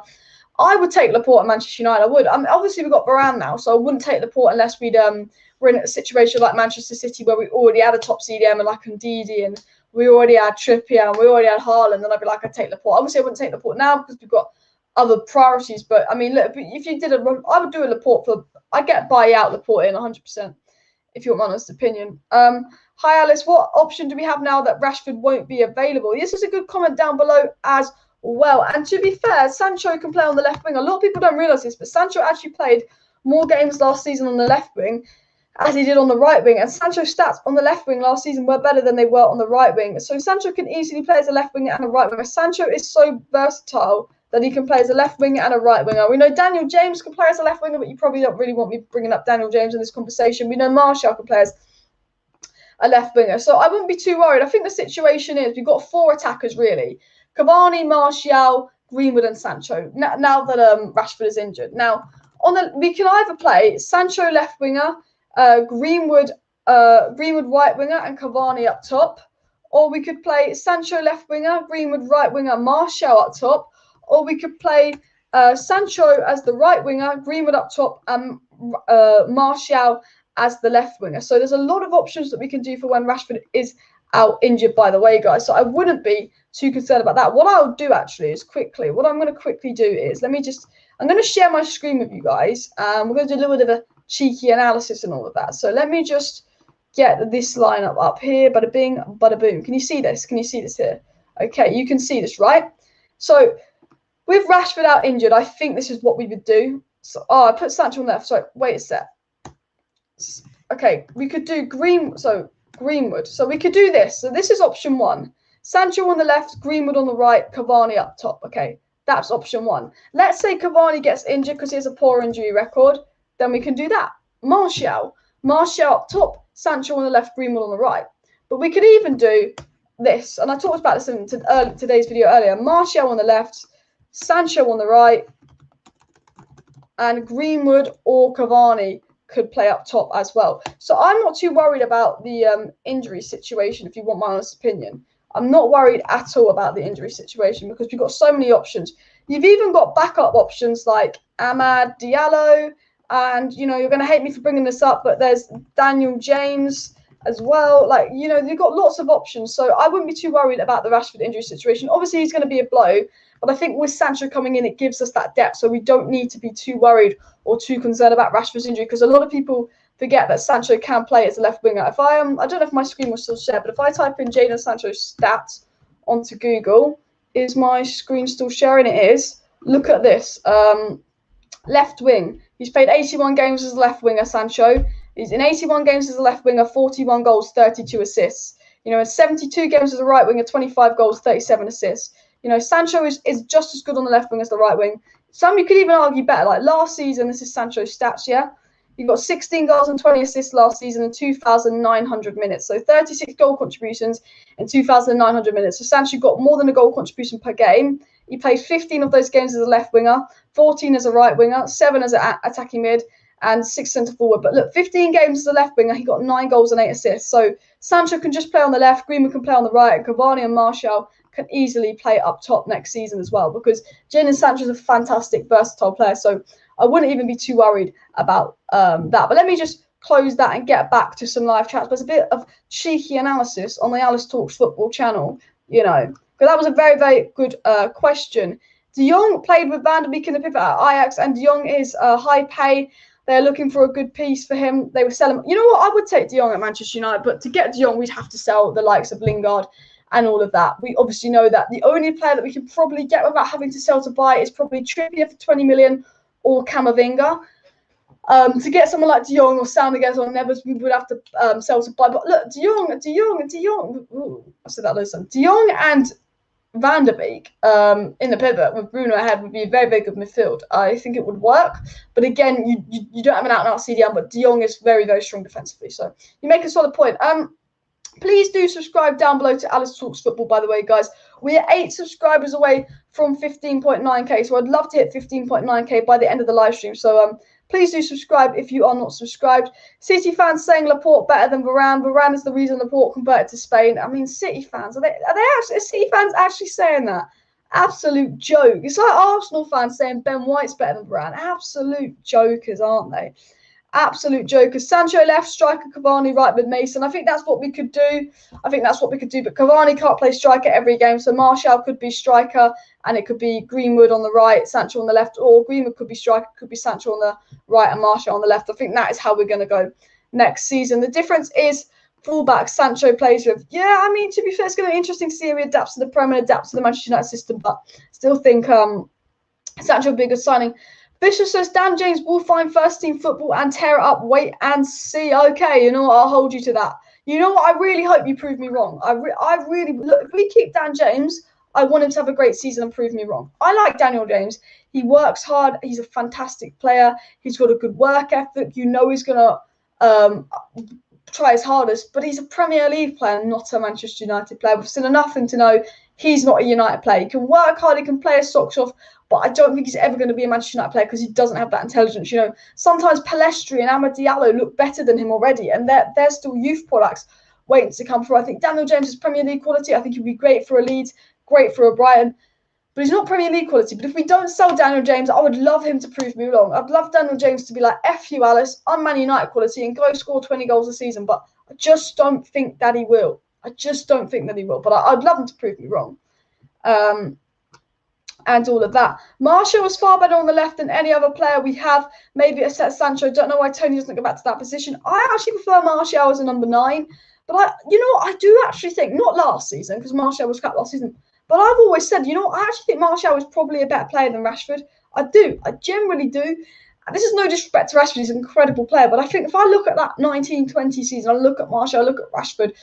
I would take Laporte at Manchester United. I would. Obviously, we've got Varane now, so I wouldn't take Laporte unless we're in a situation like Manchester City where we already had a top CDM and like Ndidi, and we already had Trippier, and we already had Haaland, then I'd be like, I'd take Laporte. Obviously, I wouldn't take Laporte now because we've got other priorities. But I mean, look, if you did I would do a Laporte I'd get buy out Laporte in 100%, if you want my honest opinion. Hi Alice, what option do we have now that Rashford won't be available? This is a good comment down below as well. And to be fair, Sancho can play on the left wing. A lot of people don't realise this, but Sancho actually played more games last season on the left wing as he did on the right wing. And Sancho's stats on the left wing last season were better than they were on the right wing. So Sancho can easily play as a left winger and a right winger. Sancho is so versatile that he can play as a left winger and a right winger. We know Daniel James can play as a left winger, but you probably don't really want me bringing up Daniel James in this conversation. We know Martial can play as a left winger. So I wouldn't be too worried. I think the situation is we've got 4 attackers, really. Cavani, Martial, Greenwood and Sancho, now that Rashford is injured. Now, We can either play Sancho left winger, Greenwood right winger, and Cavani up top, or we could play Sancho left winger, Greenwood right winger, Martial up top, or we could play Sancho as the right winger, Greenwood up top, and Martial as the left winger. So there's a lot of options that we can do for when Rashford is out injured, by the way, guys. So I wouldn't be too concerned about that. What I'll do actually is what I'm going to quickly do is I'm going to share my screen with you guys. We're going to do a little bit of a cheeky analysis and all of that. So let me just get this lineup up here. Bada bing, bada boom. Can you see this? Can you see this here? Okay, you can see this, right? So with Rashford out injured, I think this is what we would do. So, I put Sancho on left. Sorry, wait a sec. Okay, we could do Greenwood. So we could do this. So this is option one. Sancho on the left, Greenwood on the right, Cavani up top. Okay, that's option one. Let's say Cavani gets injured because he has a poor injury record. Then we can do that. Martial up top, Sancho on the left, Greenwood on the right. But we could even do this. And I talked about this in today's video earlier. Martial on the left, Sancho on the right, and Greenwood or Cavani could play up top as well. So I'm not too worried about the injury situation, if you want my honest opinion. I'm not worried at all about the injury situation because we've got so many options. You've even got backup options like Amad Diallo, and, you know, you're going to hate me for bringing this up, but there's Daniel James as well. Like, you know, they've got lots of options. So I wouldn't be too worried about the Rashford injury situation. Obviously, he's going to be a blow, but I think with Sancho coming in, it gives us that depth. So we don't need to be too worried or too concerned about Rashford's injury, because a lot of people forget that Sancho can play as a left winger. If I don't know if my screen will still share, but if I type in Jadon Sancho's stats onto Google, is my screen still sharing? It is. Look at this. Left wing. He's played 81 games as a left winger, Sancho. He's in 81 games as a left winger, 41 goals, 32 assists. You know, in 72 games as a right winger, 25 goals, 37 assists. You know, Sancho is just as good on the left wing as the right wing. Some you could even argue better. Like last season, this is Sancho's stats, yeah? He got 16 goals and 20 assists last season in 2,900 minutes. So 36 goal contributions in 2,900 minutes. So Sancho got more than a goal contribution per game. He played 15 of those games as a left winger, 14 as a right winger, 7 as an attacking mid, and 6 centre forward. But look, 15 games as a left winger, he got 9 goals and 8 assists. So Sancho can just play on the left, Greenwood can play on the right, and Cavani and Martial can easily play up top next season as well, because Jadon Sancho is a fantastic, versatile player. So I wouldn't even be too worried about that. But let me just close that and get back to some live chats. There's a bit of cheeky analysis on the Alice Talks Football channel, you know, because that was a very, very good question. De Jong played with Van der Beek in the pivot at Ajax, and De Jong is high pay. They're looking for a good piece for him. They were selling. You know what? I would take De Jong at Manchester United, but to get De Jong, we'd have to sell the likes of Lingard and all of that. We obviously know that the only player that we can probably get without having to sell to buy is probably Trippier for 20 million or CAMAVINGA. To get someone like De Jong or Soundigez or Neves, we would have to sell to buy. But look, De Jong. Ooh, I said that last time. De Jong and Van der Beek in the pivot with Bruno ahead would be a very, very good midfield. I think it would work. But again, you don't have an out-and-out CDM, but De Jong is very, very strong defensively. So you make a solid point. Please do subscribe down below to Alice Talks Football, by the way, guys. We are 8 subscribers away from 15.9k, so I'd love to hit 15.9k by the end of the live stream. So please do subscribe if you are not subscribed. City fans saying Laporte better than Varane. Varane is the reason Laporte converted to Spain. I mean, City fans, are City fans actually saying that? Absolute joke. It's like Arsenal fans saying Ben White's better than Varane. Absolute jokers, aren't they? Absolute jokers. Sancho left, striker, Cavani right with Mason. I think that's what we could do. But Cavani can't play striker every game, so Martial could be striker, and it could be Greenwood on the right, Sancho on the left, or Greenwood could be striker, could be Sancho on the right and Martial on the left. I think that is how we're going to go next season. The difference is fullback Sancho plays with. Yeah, I mean, to be fair, it's going to be interesting to see how he adapts to the Premier, adapts to the Manchester United system, but still think Sancho will be a good signing. Bishop says Dan James will find first team football and tear it up. Wait and see. Okay, you know what? I'll hold you to that. You know what? I really hope you prove me wrong. I really look. If we keep Dan James, I want him to have a great season and prove me wrong. I like Daniel James. He works hard. He's a fantastic player. He's got a good work ethic. You know he's gonna try his hardest. But he's a Premier League player, not a Manchester United player. We've seen enough of him to know he's not a United player. He can work hard. He can play his socks off. but I don't think he's ever going to be a Manchester United player because he doesn't have that intelligence. You know, sometimes Pellistri and Amad Diallo look better than him already, and they're still youth products waiting to come through. I think Daniel James is Premier League quality. I think he'd be great for a Leeds, great for a Brighton, but he's not Premier League quality. But if we don't sell Daniel James, I would love him to prove me wrong. I'd love Daniel James to be like, F you, Alice, I'm Man United quality and go score 20 goals a season, but I just don't think that he will. I just don't think that he will, but I'd love him to prove me wrong. And all of that. Martial was far better on the left than any other player we have. Maybe except Sancho. Don't know why Tony doesn't go back to that position. I actually prefer Martial as a number 9. But I do actually think, not last season, because Martial was cut last season, but I've always said, I actually think Martial is probably a better player than Rashford. I do. I generally do. And this is no disrespect to Rashford. He's an incredible player. But I think if I look at that 19-20 season, I look at Martial, I look at Rashford,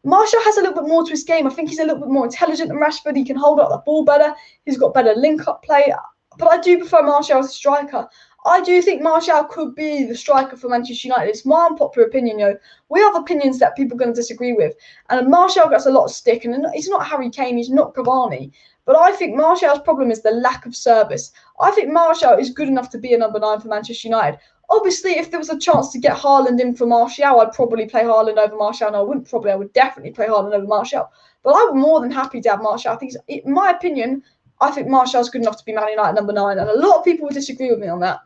Martial has a little bit more to his game. I think he's a little bit more intelligent than Rashford. He can hold up the ball better. He's got better link-up play. But I do prefer Martial as a striker. I do think Martial could be the striker for Manchester United. It's my unpopular opinion, We have opinions that people are going to disagree with. And Martial gets a lot of stick. And he's not Harry Kane. He's not Cavani. But I think Martial's problem is the lack of service. I think Martial is good enough to be a number 9 for Manchester United. Obviously, if there was a chance to get Haaland in for Martial, I'd probably play Haaland over Martial. No, I would definitely play Haaland over Martial. But I'm more than happy to have Martial. I think, in my opinion, I think Martial's good enough to be Man United number 9. And a lot of people would disagree with me on that.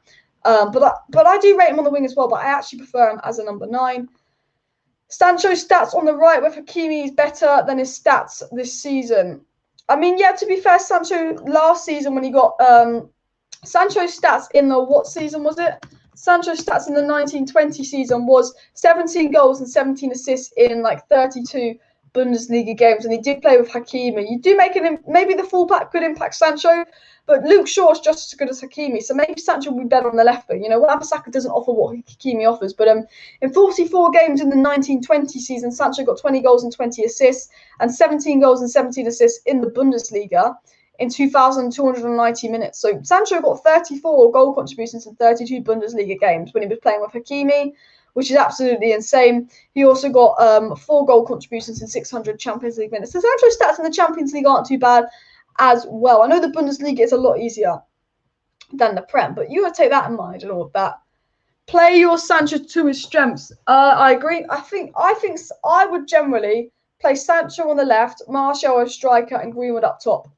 But I do rate him on the wing as well, but I actually prefer him as a number 9. Sancho's stats on the right with Hakimi is better than his stats this season. I mean, yeah, to be fair, Sancho last season when he got Sancho's stats in the, what season was it? Sancho's stats in the 19-20 season was 17 goals and 17 assists in like 32 Bundesliga games, and he did play with Hakimi. You do make maybe the fullback could impact Sancho, but Luke Shaw is just as good as Hakimi, so maybe Sancho will be better on the left wing. Wan-Bissaka doesn't offer what Hakimi offers, but in 44 games in the 19-20 season, Sancho got 20 goals and 20 assists, and 17 goals and 17 assists in the Bundesliga in 2,290 minutes. So Sancho got 34 goal contributions in 32 Bundesliga games when he was playing with Hakimi, which is absolutely insane. He also got 4 goal contributions in 600 Champions League minutes. So Sancho's stats in the Champions League aren't too bad as well. I know the Bundesliga is a lot easier than the Prem, but you got to take that in mind and all of that. Play your Sancho to his strengths. I agree. I think I would generally play Sancho on the left, Martial as striker, and Greenwood up top.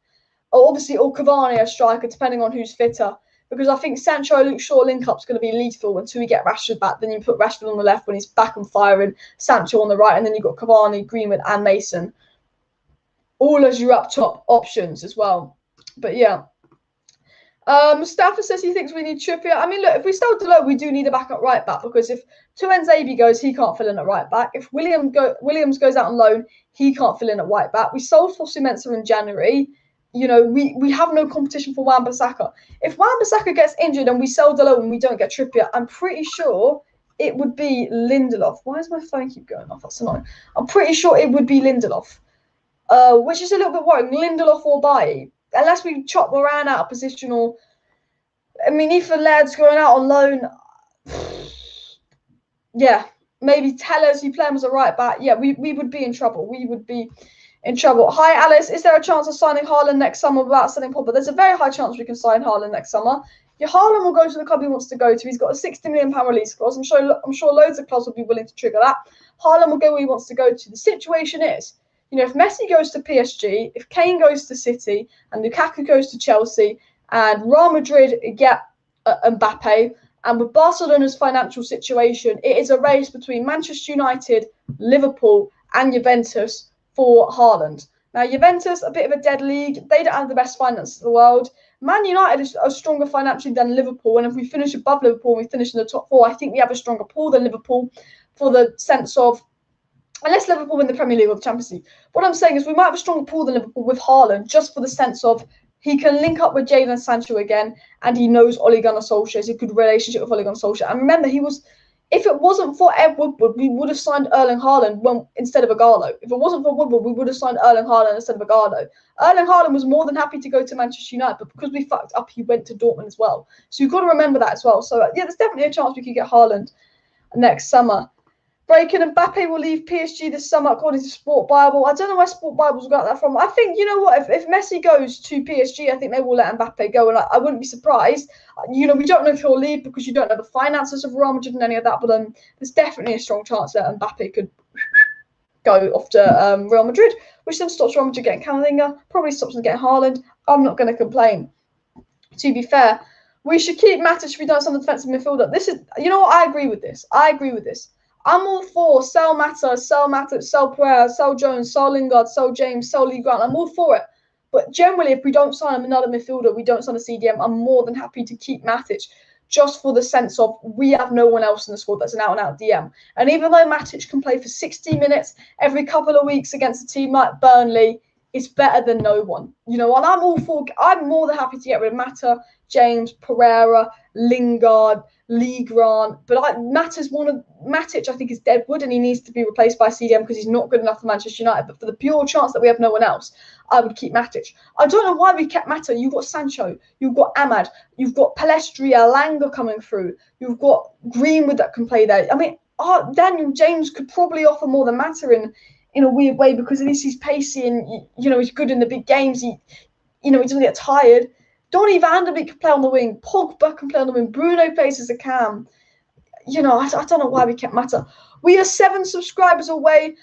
Obviously, or Cavani as striker, depending on who's fitter. Because I think Sancho, Luke Shaw link-up's going to be lethal until we get Rashford back. Then you put Rashford on the left when he's back and firing, Sancho on the right, and then you've got Cavani, Greenwood, and Mason. All as your up top options as well. But yeah. Mustafa says he thinks we need Trippier. I mean, look, if we sell Dalot, we do need a backup right back, because if Tuanzebe goes, he can't fill in at right back. If Williams goes out on loan, he can't fill in at right back. We sold Fosu-Mensah in January. We have no competition for Wan-Bissaka. If Wan-Bissaka gets injured and we sell Dalot and we don't get Trippier, I'm pretty sure it would be Lindelof. Why does my phone keep going off? That's annoying. I'm pretty sure it would be Lindelof, which is a little bit worrying. Lindelof or Bailly, unless we chop Moran out of position, or Ethan Laird's going out on loan. Yeah, maybe Tellers, you play him as a right back. Yeah, we would be in trouble. We would be in trouble. Hi, Alice. Is there a chance of signing Haaland next summer without selling Pogba? There's a very high chance we can sign Haaland next summer. Yeah, Haaland will go to the club he wants to go to. He's got a £60 million release clause. I'm sure loads of clubs will be willing to trigger that. Haaland will go where he wants to go to. The situation is, if Messi goes to PSG, if Kane goes to City, and Lukaku goes to Chelsea, and Real Madrid get Mbappe, and with Barcelona's financial situation, it is a race between Manchester United, Liverpool, and Juventus for Haaland. Now, Juventus, a bit of a dead league. They don't have the best finances in the world. Man United are stronger financially than Liverpool. And if we finish above Liverpool and we finish in the top 4, I think we have a stronger pool than Liverpool, for the sense of, unless Liverpool win the Premier League or the Champions League. What I'm saying is we might have a stronger pool than Liverpool with Haaland, just for the sense of he can link up with Jadon Sancho again, and he knows Ole Gunnar Solskjaer. It's a good relationship with Ole Gunnar Solskjaer. And remember, if it wasn't for Ed Woodward, we would have signed Erling Haaland instead of Ighalo. If it wasn't for Woodward, we would have signed Erling Haaland instead of Ighalo. Erling Haaland was more than happy to go to Manchester United, but because we fucked up, he went to Dortmund as well. So you've got to remember that as well. So yeah, there's definitely a chance we could get Haaland next summer. Breaking, Mbappe will leave PSG this summer, according to Sport Bible. I don't know where Sport Bible's got that from. I think, you know what, if Messi goes to PSG, I think they will let Mbappe go, and I wouldn't be surprised. You know, we don't know if he'll leave because you don't know the finances of Real Madrid and any of that, but there's definitely a strong chance that Mbappe could go off to Real Madrid, which then stops Real Madrid getting Camavinga, probably stops them getting Haaland. I'm not going to complain. To be fair, we should keep Matic if we don't sell the defensive midfielder. This is, you know what, I agree with this. I'm all for sell Mata, sell Matic, sell Pereira, sell Jones, sell Lingard, sell James, sell Lee Grant. I'm all for it. But generally, if we don't sign another midfielder, we don't sign a CDM, I'm more than happy to keep Matic, just for the sense of we have no one else in the squad that's an out-and-out DM. And even though Matic can play for 60 minutes every couple of weeks against a team like Burnley, it's better than no one. You know, and I'm more than happy to get rid of Mata, James, Pereira, Lingard, Lee Grant, but Matic, I think, is dead wood, and he needs to be replaced by CDM because he's not good enough for Manchester United. But for the pure chance that we have no one else, I would keep Matic. I don't know why we kept Mata. You've got Sancho, you've got Ahmad, you've got Palestri, Alanga coming through, you've got Greenwood that can play there. I mean, Daniel James could probably offer more than Mata in a weird way, because at least he's pacey and, you know, he's good in the big games. He doesn't get tired. Donny van de Beek can play on the wing. Pogba can play on the wing. Bruno plays as a cam. You know, I don't know why we kept Mata. We are 7 subscribers away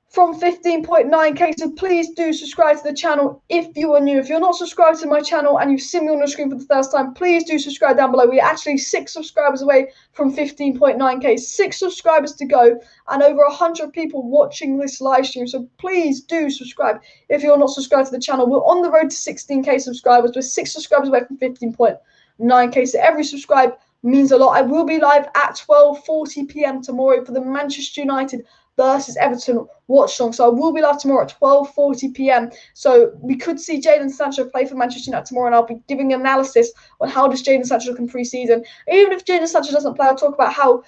from 15.9k, so please do subscribe to the channel if you are new. If you're not subscribed to my channel and you've seen me on the screen for the first time, please do subscribe down below. We are actually 6 subscribers away from 15.9k, 6 subscribers to go, and over 100 people watching this live stream, so please do subscribe if you're not subscribed to the channel. We're on the road to 16k subscribers. We're 6 subscribers away from 15.9k, so every subscribe means a lot. I will be live at 12:40 p.m. tomorrow for the Manchester United versus Everton watch song. So I will be live tomorrow at 12:40 p.m. So we could see Jadon Sancho play for Manchester United tomorrow, and I'll be giving an analysis on how does Jadon Sancho look in pre-season. Even if Jadon Sancho doesn't play, I'll talk about how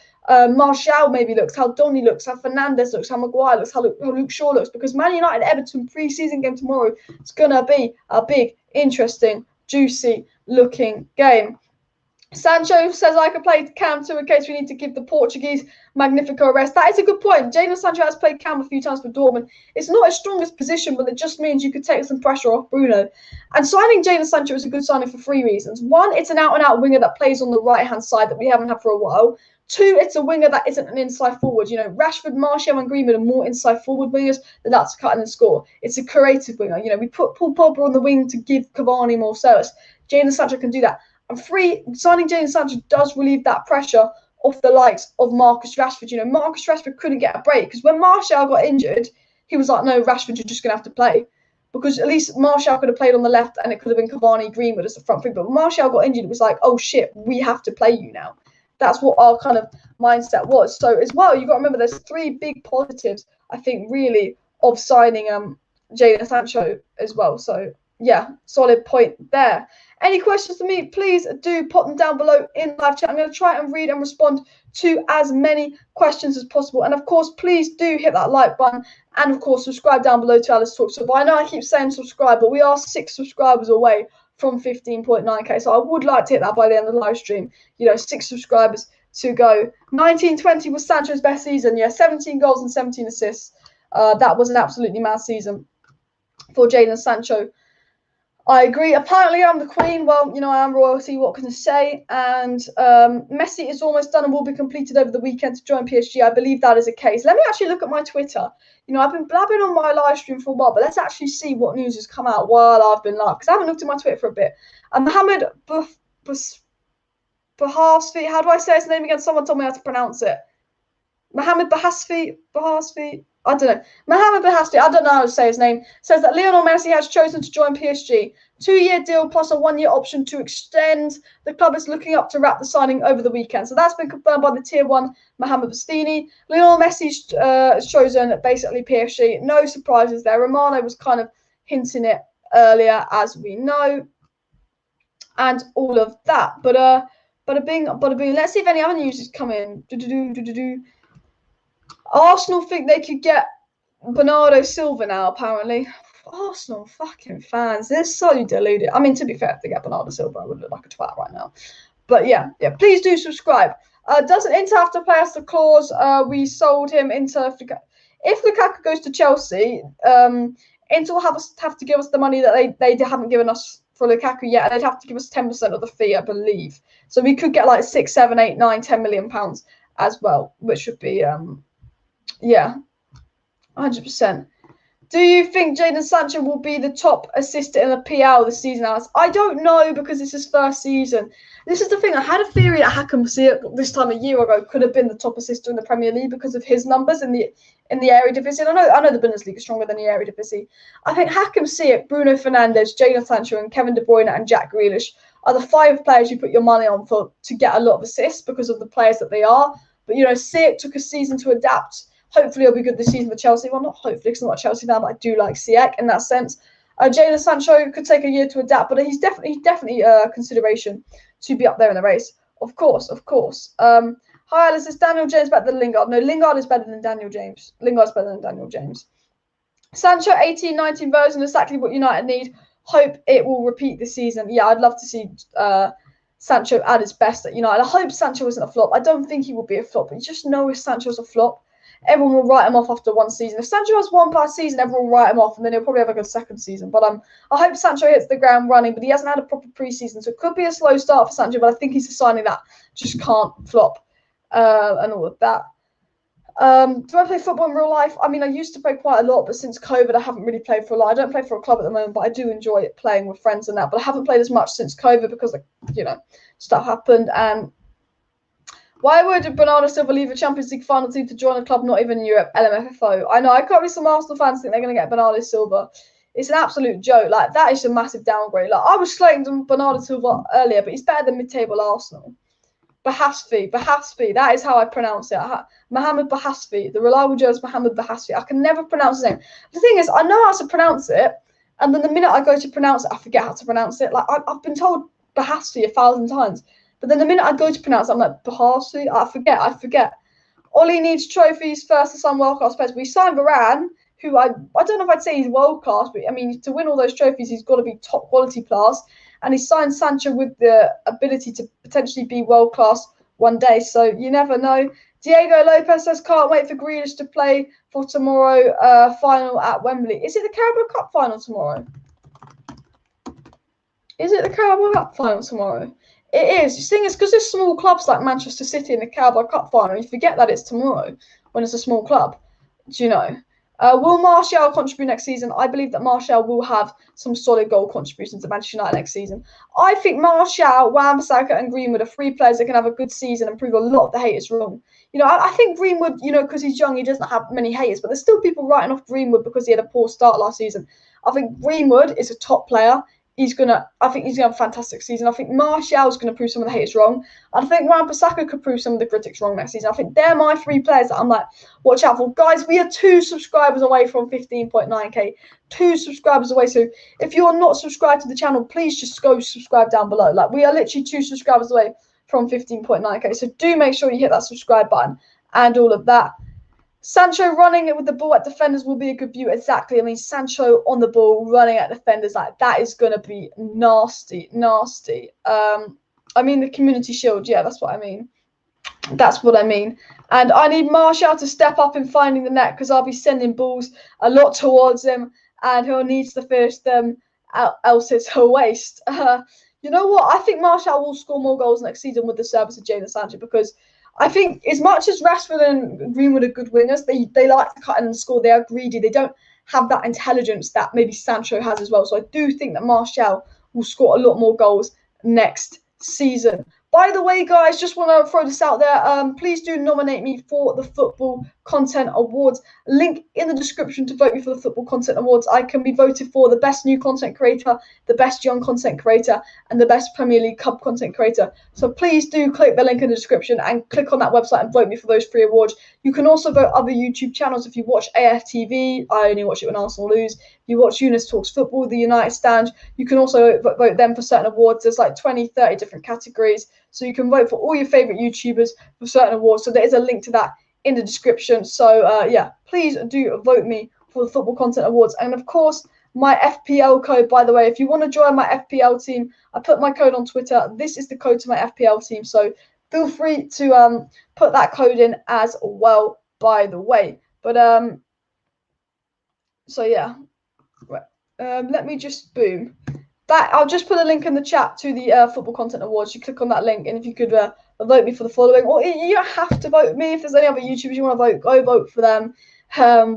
Martial maybe looks, how Donny looks, how Fernandes looks, how Maguire looks, how Luke Shaw looks, because Man United Everton pre-season game tomorrow is going to be a big, interesting, juicy looking game. Sancho says I could play Cam too in case we need to give the Portuguese Magnifico a rest. That is a good point. Jadon Sancho has played Cam a few times for Dortmund. It's not his strongest position, but it just means you could take some pressure off Bruno. And signing Jadon Sancho is a good signing for 3 reasons. 1, it's an out-and-out winger that plays on the right-hand side that we haven't had for a while. 2, it's a winger that isn't an inside forward. You know, Rashford, Martial and Greenwood are more inside forward wingers than that's cut and score. It's a creative winger. You know, we put Paul Pogba on the wing to give Cavani more service. Jadon Sancho can do that. And 3, signing Jadon Sancho does relieve that pressure off the likes of Marcus Rashford. You know, Marcus Rashford couldn't get a break because when Martial got injured, he was like, no, Rashford, you're just going to have to play. Because at least Martial could have played on the left and it could have been Cavani, Greenwood as the front three. But when Martial got injured, it was like, oh, shit, we have to play you now. That's what our kind of mindset was. So as well, you've got to remember there's 3 big positives, I think, really, of signing Jadon Sancho as well. So, yeah, solid point there. Any questions for me, please do put them down below in live chat. I'm going to try and read and respond to as many questions as possible. And, of course, please do hit that like button. And, of course, subscribe down below to Alice Talks. So I know I keep saying subscribe, but we are 6 subscribers away from 15.9k. So I would like to hit that by the end of the live stream. You know, 6 subscribers to go. 19-20 was Sancho's best season. Yeah, 17 goals and 17 assists. That was an absolutely mad season for Jadon Sancho. I agree. Apparently, I'm the queen. Well, you know, I am royalty. What can I say? And Messi is almost done and will be completed over the weekend to join PSG. I believe that is the case. Let me actually look at my Twitter. You know, I've been blabbing on my live stream for a while, but let's actually see what news has come out while I've been live, because I haven't looked at my Twitter for a bit. And Mohamed Bahasfi, how do I say his name again? Someone told me how to pronounce it. Mohamed Bahasfi, I don't know. Mohamed Bahasfi, I don't know how to say his name, says that Lionel Messi has chosen to join PSG. 2-year deal plus a 1-year option to extend. The club is looking up to wrap the signing over the weekend. So that's been confirmed by the Tier 1 Mohamed Bastini. Lionel Messi's chosen basically PSG. No surprises there. Romano was kind of hinting it earlier, as we know. And all of that. But bada bing. Let's see if any other news is coming. Arsenal think they could get Bernardo Silva now, apparently. Arsenal fucking fans, they're so deluded. I mean, to be fair, if they get Bernardo Silva, I would look like a twat right now. But yeah, please do subscribe. Doesn't Inter have to pay us the clause? We sold him into. If Lukaku goes to Chelsea, Inter will have to give us the money that they haven't given us for Lukaku yet, and they'd have to give us 10% of the fee, I believe. So we could get like 6, 7, 8, 9, 10 million pounds as well, which would be yeah, 100%. Do you think Jadon Sancho will be the top assistant in the PL this season, Alice? I don't know, because it's his first season. This is the thing. I had a theory that Hakan this time a year ago could have been the top assistant in the Premier League because of his numbers in the Eredivisie. I know the Bundesliga is stronger than the Eredivisie. I think Hakan Ziyech, Bruno Fernandes, Jadon Sancho, and Kevin De Bruyne and Jack Grealish are the 5 players you put your money on to get a lot of assists because of the players that they are. But Ziyech took a season to adapt. Hopefully, he'll be good this season for Chelsea. Well, not hopefully, because I'm not Chelsea now, but I do like Ziyech in that sense. Jadon Sancho could take a year to adapt, but he's definitely a consideration to be up there in the race. Of course. Hi, Alice. Is Daniel James better than Lingard? No, Lingard is better than Daniel James. Lingard's better than Daniel James. Sancho 18-19 version is exactly what United need. Hope it will repeat this season. Yeah, I'd love to see Sancho at his best at United. I hope Sancho isn't a flop. I don't think he will be a flop, but you just know if Sancho's a flop, everyone will write him off after one season. If Sancho has one bad season, everyone will write him off, and then he'll probably have a good second season. But I hope Sancho hits the ground running, but he hasn't had a proper preseason, so it could be a slow start for Sancho, but I think he's a signing that just can't flop and all of that. Do I play football in real life? I mean, I used to play quite a lot, but since COVID, I haven't really played for a lot. I don't play for a club at the moment, but I do enjoy playing with friends and that. But I haven't played as much since COVID because, stuff happened. And why would Bernardo Silva leave a Champions League final team to join a club not even in Europe? LMFAO. I know, I can't be some Arsenal fans think they're going to get Bernardo Silva. It's an absolute joke. Like, that is a massive downgrade. Like, I was slating Bernardo Silva earlier, but he's better than mid-table Arsenal. Bahasfi, that is how I pronounce it. Mohamed Bahasfi, the reliable journalist Mohamed Bahasfi. I can never pronounce his name. The thing is, I know how to pronounce it, and then the minute I go to pronounce it, I forget how to pronounce it. Like, I've been told Bahasfi 1,000 times, but then the minute I go to pronounce it, I'm like, Bahasfi? I forget. Ollie needs trophies first to sign world-class players. We signed Varane, who I don't know if I'd say he's world-class, but, I mean, to win all those trophies, he's got to be top-quality class. And he signed Sancho with the ability to potentially be world-class one day. So you never know. Diego Lopez says, can't wait for Grealish to play for tomorrow final at Wembley. Is it the Carabao Cup final tomorrow? Is it the Carabao Cup final tomorrow? It is. The thing is, because there's small clubs like Manchester City in the Carabao Cup final, you forget that it's tomorrow when it's a small club. Do you know? Will Martial contribute next season? I believe that Martial will have some solid goal contributions to Manchester United next season. I think Martial, Wan-Bissaka and Greenwood are 3 players that can have a good season and prove a lot of the haters wrong. I think Greenwood, because he's young, he doesn't have many haters, but there's still people writing off Greenwood because he had a poor start last season. I think Greenwood is a top player. I think he's gonna have a fantastic season. I think Martial's gonna prove some of the haters wrong. I think Wan-Bissaka could prove some of the critics wrong next season. I think they're my 3 players that I'm like, watch out for. Guys, we are 2 subscribers away from 15.9k. 2 subscribers away. So if you're not subscribed to the channel, please just go subscribe down below. Like, we are literally 2 subscribers away from 15.9k. So do make sure you hit that subscribe button and all of that. Sancho running it with the ball at defenders will be a good view. Exactly. I mean, Sancho on the ball, running at defenders, like, that is going to be nasty. I mean, the Community Shield. Yeah, that's what I mean. And I need Martial to step up in finding the net because I'll be sending balls a lot towards him and he'll need to finish them, else it's a waste. You know what? I think Martial will score more goals next season with the service of Jadon Sancho because I think as much as Rashford and Greenwood are good wingers, they like to cut in and score. They are greedy. They don't have that intelligence that maybe Sancho has as well. So I do think that Martial will score a lot more goals next season. By the way, guys, just want to throw this out there. Please do nominate me for the Football Content Awards. Link in the description to vote me for the Football Content Awards. I can be voted for the best new content creator, the best young content creator, and the best Premier League Cup content creator. So please do click the link in the description and click on that website and vote me for those 3 awards. You can also vote other YouTube channels. If you watch AFTV, I only watch it when Arsenal lose. If you watch Eunice Talks Football, the United Stand, you can also vote them for certain awards. There's like 20, 30 different categories. So you can vote for all your favourite YouTubers for certain awards. So there is a link to that in the description. So, yeah, please do vote me for the Football Content Awards. And, of course, my FPL code, by the way, if you want to join my FPL team, I put my code on Twitter. This is the code to my FPL team. So feel free to put that code in as well, by the way. But so yeah, right. Let me just boom. That I'll just put a link in the chat to the Football Content Awards. You click on that link, and if you could vote me for the following, or you don't have to vote me. If there's any other YouTubers you want to vote, go vote for them.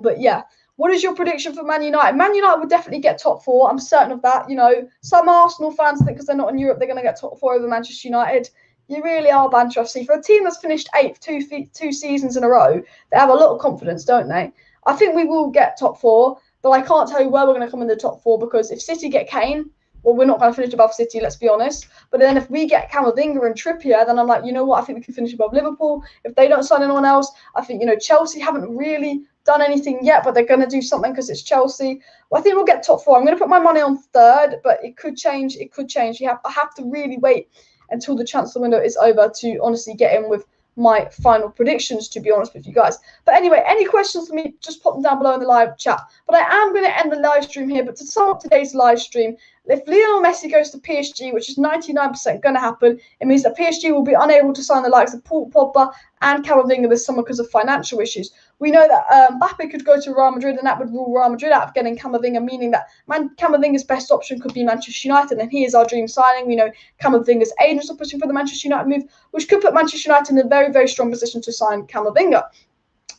But yeah, what is your prediction for Man United? Man United would definitely get top 4. I'm certain of that. You know, some Arsenal fans think because they're not in Europe, they're going to get top 4 over Manchester United. You really are Banter FC. For a team that's finished 8th two seasons in a row, they have a lot of confidence, don't they? I think we will get top 4, but I can't tell you where we're going to come in the top 4, because if City get Kane, well, we're not going to finish above City, let's be honest. But then if we get CAMAVINGA and Trippier, then I'm like, you know what? I think we can finish above Liverpool. If they don't sign anyone else, I think, you know, Chelsea haven't really done anything yet, but they're going to do something because it's Chelsea. Well, I think we'll get top 4. I'm going to put my money on 3rd, but it could change. It could change. I have to really wait until the transfer window is over to honestly get in with my final predictions, to be honest with you guys. But anyway, any questions for me, just pop them down below in the live chat. But I am going to end the live stream here. But to sum up today's live stream, if Lionel Messi goes to PSG, which is 99% going to happen, it means that PSG will be unable to sign the likes of Pogba and CAMAVINGA this summer because of financial issues. We know that Mbappe could go to Real Madrid, and that would rule Real Madrid out of getting CAMAVINGA, meaning that CAMAVINGA's best option could be Manchester United, and he is our dream signing. We know CAMAVINGA's agents are pushing for the Manchester United move, which could put Manchester United in a very, very strong position to sign CAMAVINGA.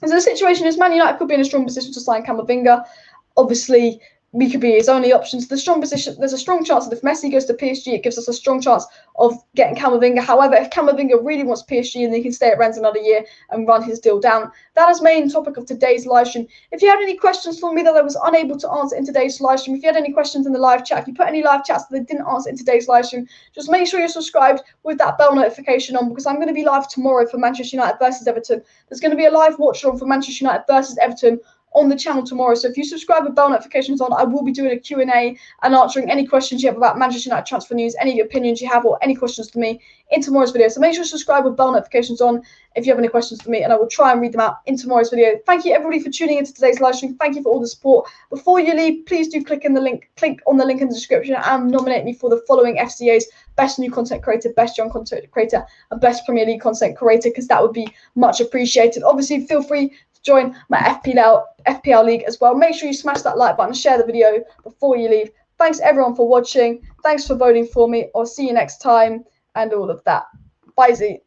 And so the situation is Man United could be in a strong position to sign CAMAVINGA. Obviously, we could be his only options. There's a strong chance that if Messi goes to PSG, it gives us a strong chance of getting CAMAVINGA. However, if CAMAVINGA really wants PSG and he can stay at Rennes another year and run his deal down, that is main topic of today's live stream. If you had any questions for me that I was unable to answer in today's live stream, if you had any questions in the live chat, if you put any live chats that I didn't answer in today's live stream, just make sure you're subscribed with that bell notification on, because I'm going to be live tomorrow for Manchester United versus Everton. There's going to be a live watch on for Manchester United versus Everton on the channel tomorrow. So if you subscribe with bell notifications on, I will be doing a Q&A and answering any questions you have about Manchester United transfer news, any opinions you have, or any questions to me in tomorrow's video. So make sure to subscribe with bell notifications on if you have any questions for me, and I will try and read them out in tomorrow's video. Thank you everybody for tuning into today's live stream. Thank you for all the support. Before you leave, please do click on the link in the description and nominate me for the following FCA's Best New Content Creator, Best Young Content Creator, and Best Premier League Content Creator, because that would be much appreciated. Obviously, feel free join my FPL league as well. Make sure you smash that like button, share the video before you leave. Thanks everyone for watching. Thanks for voting for me. I'll see you next time and all of that. Bye, Z.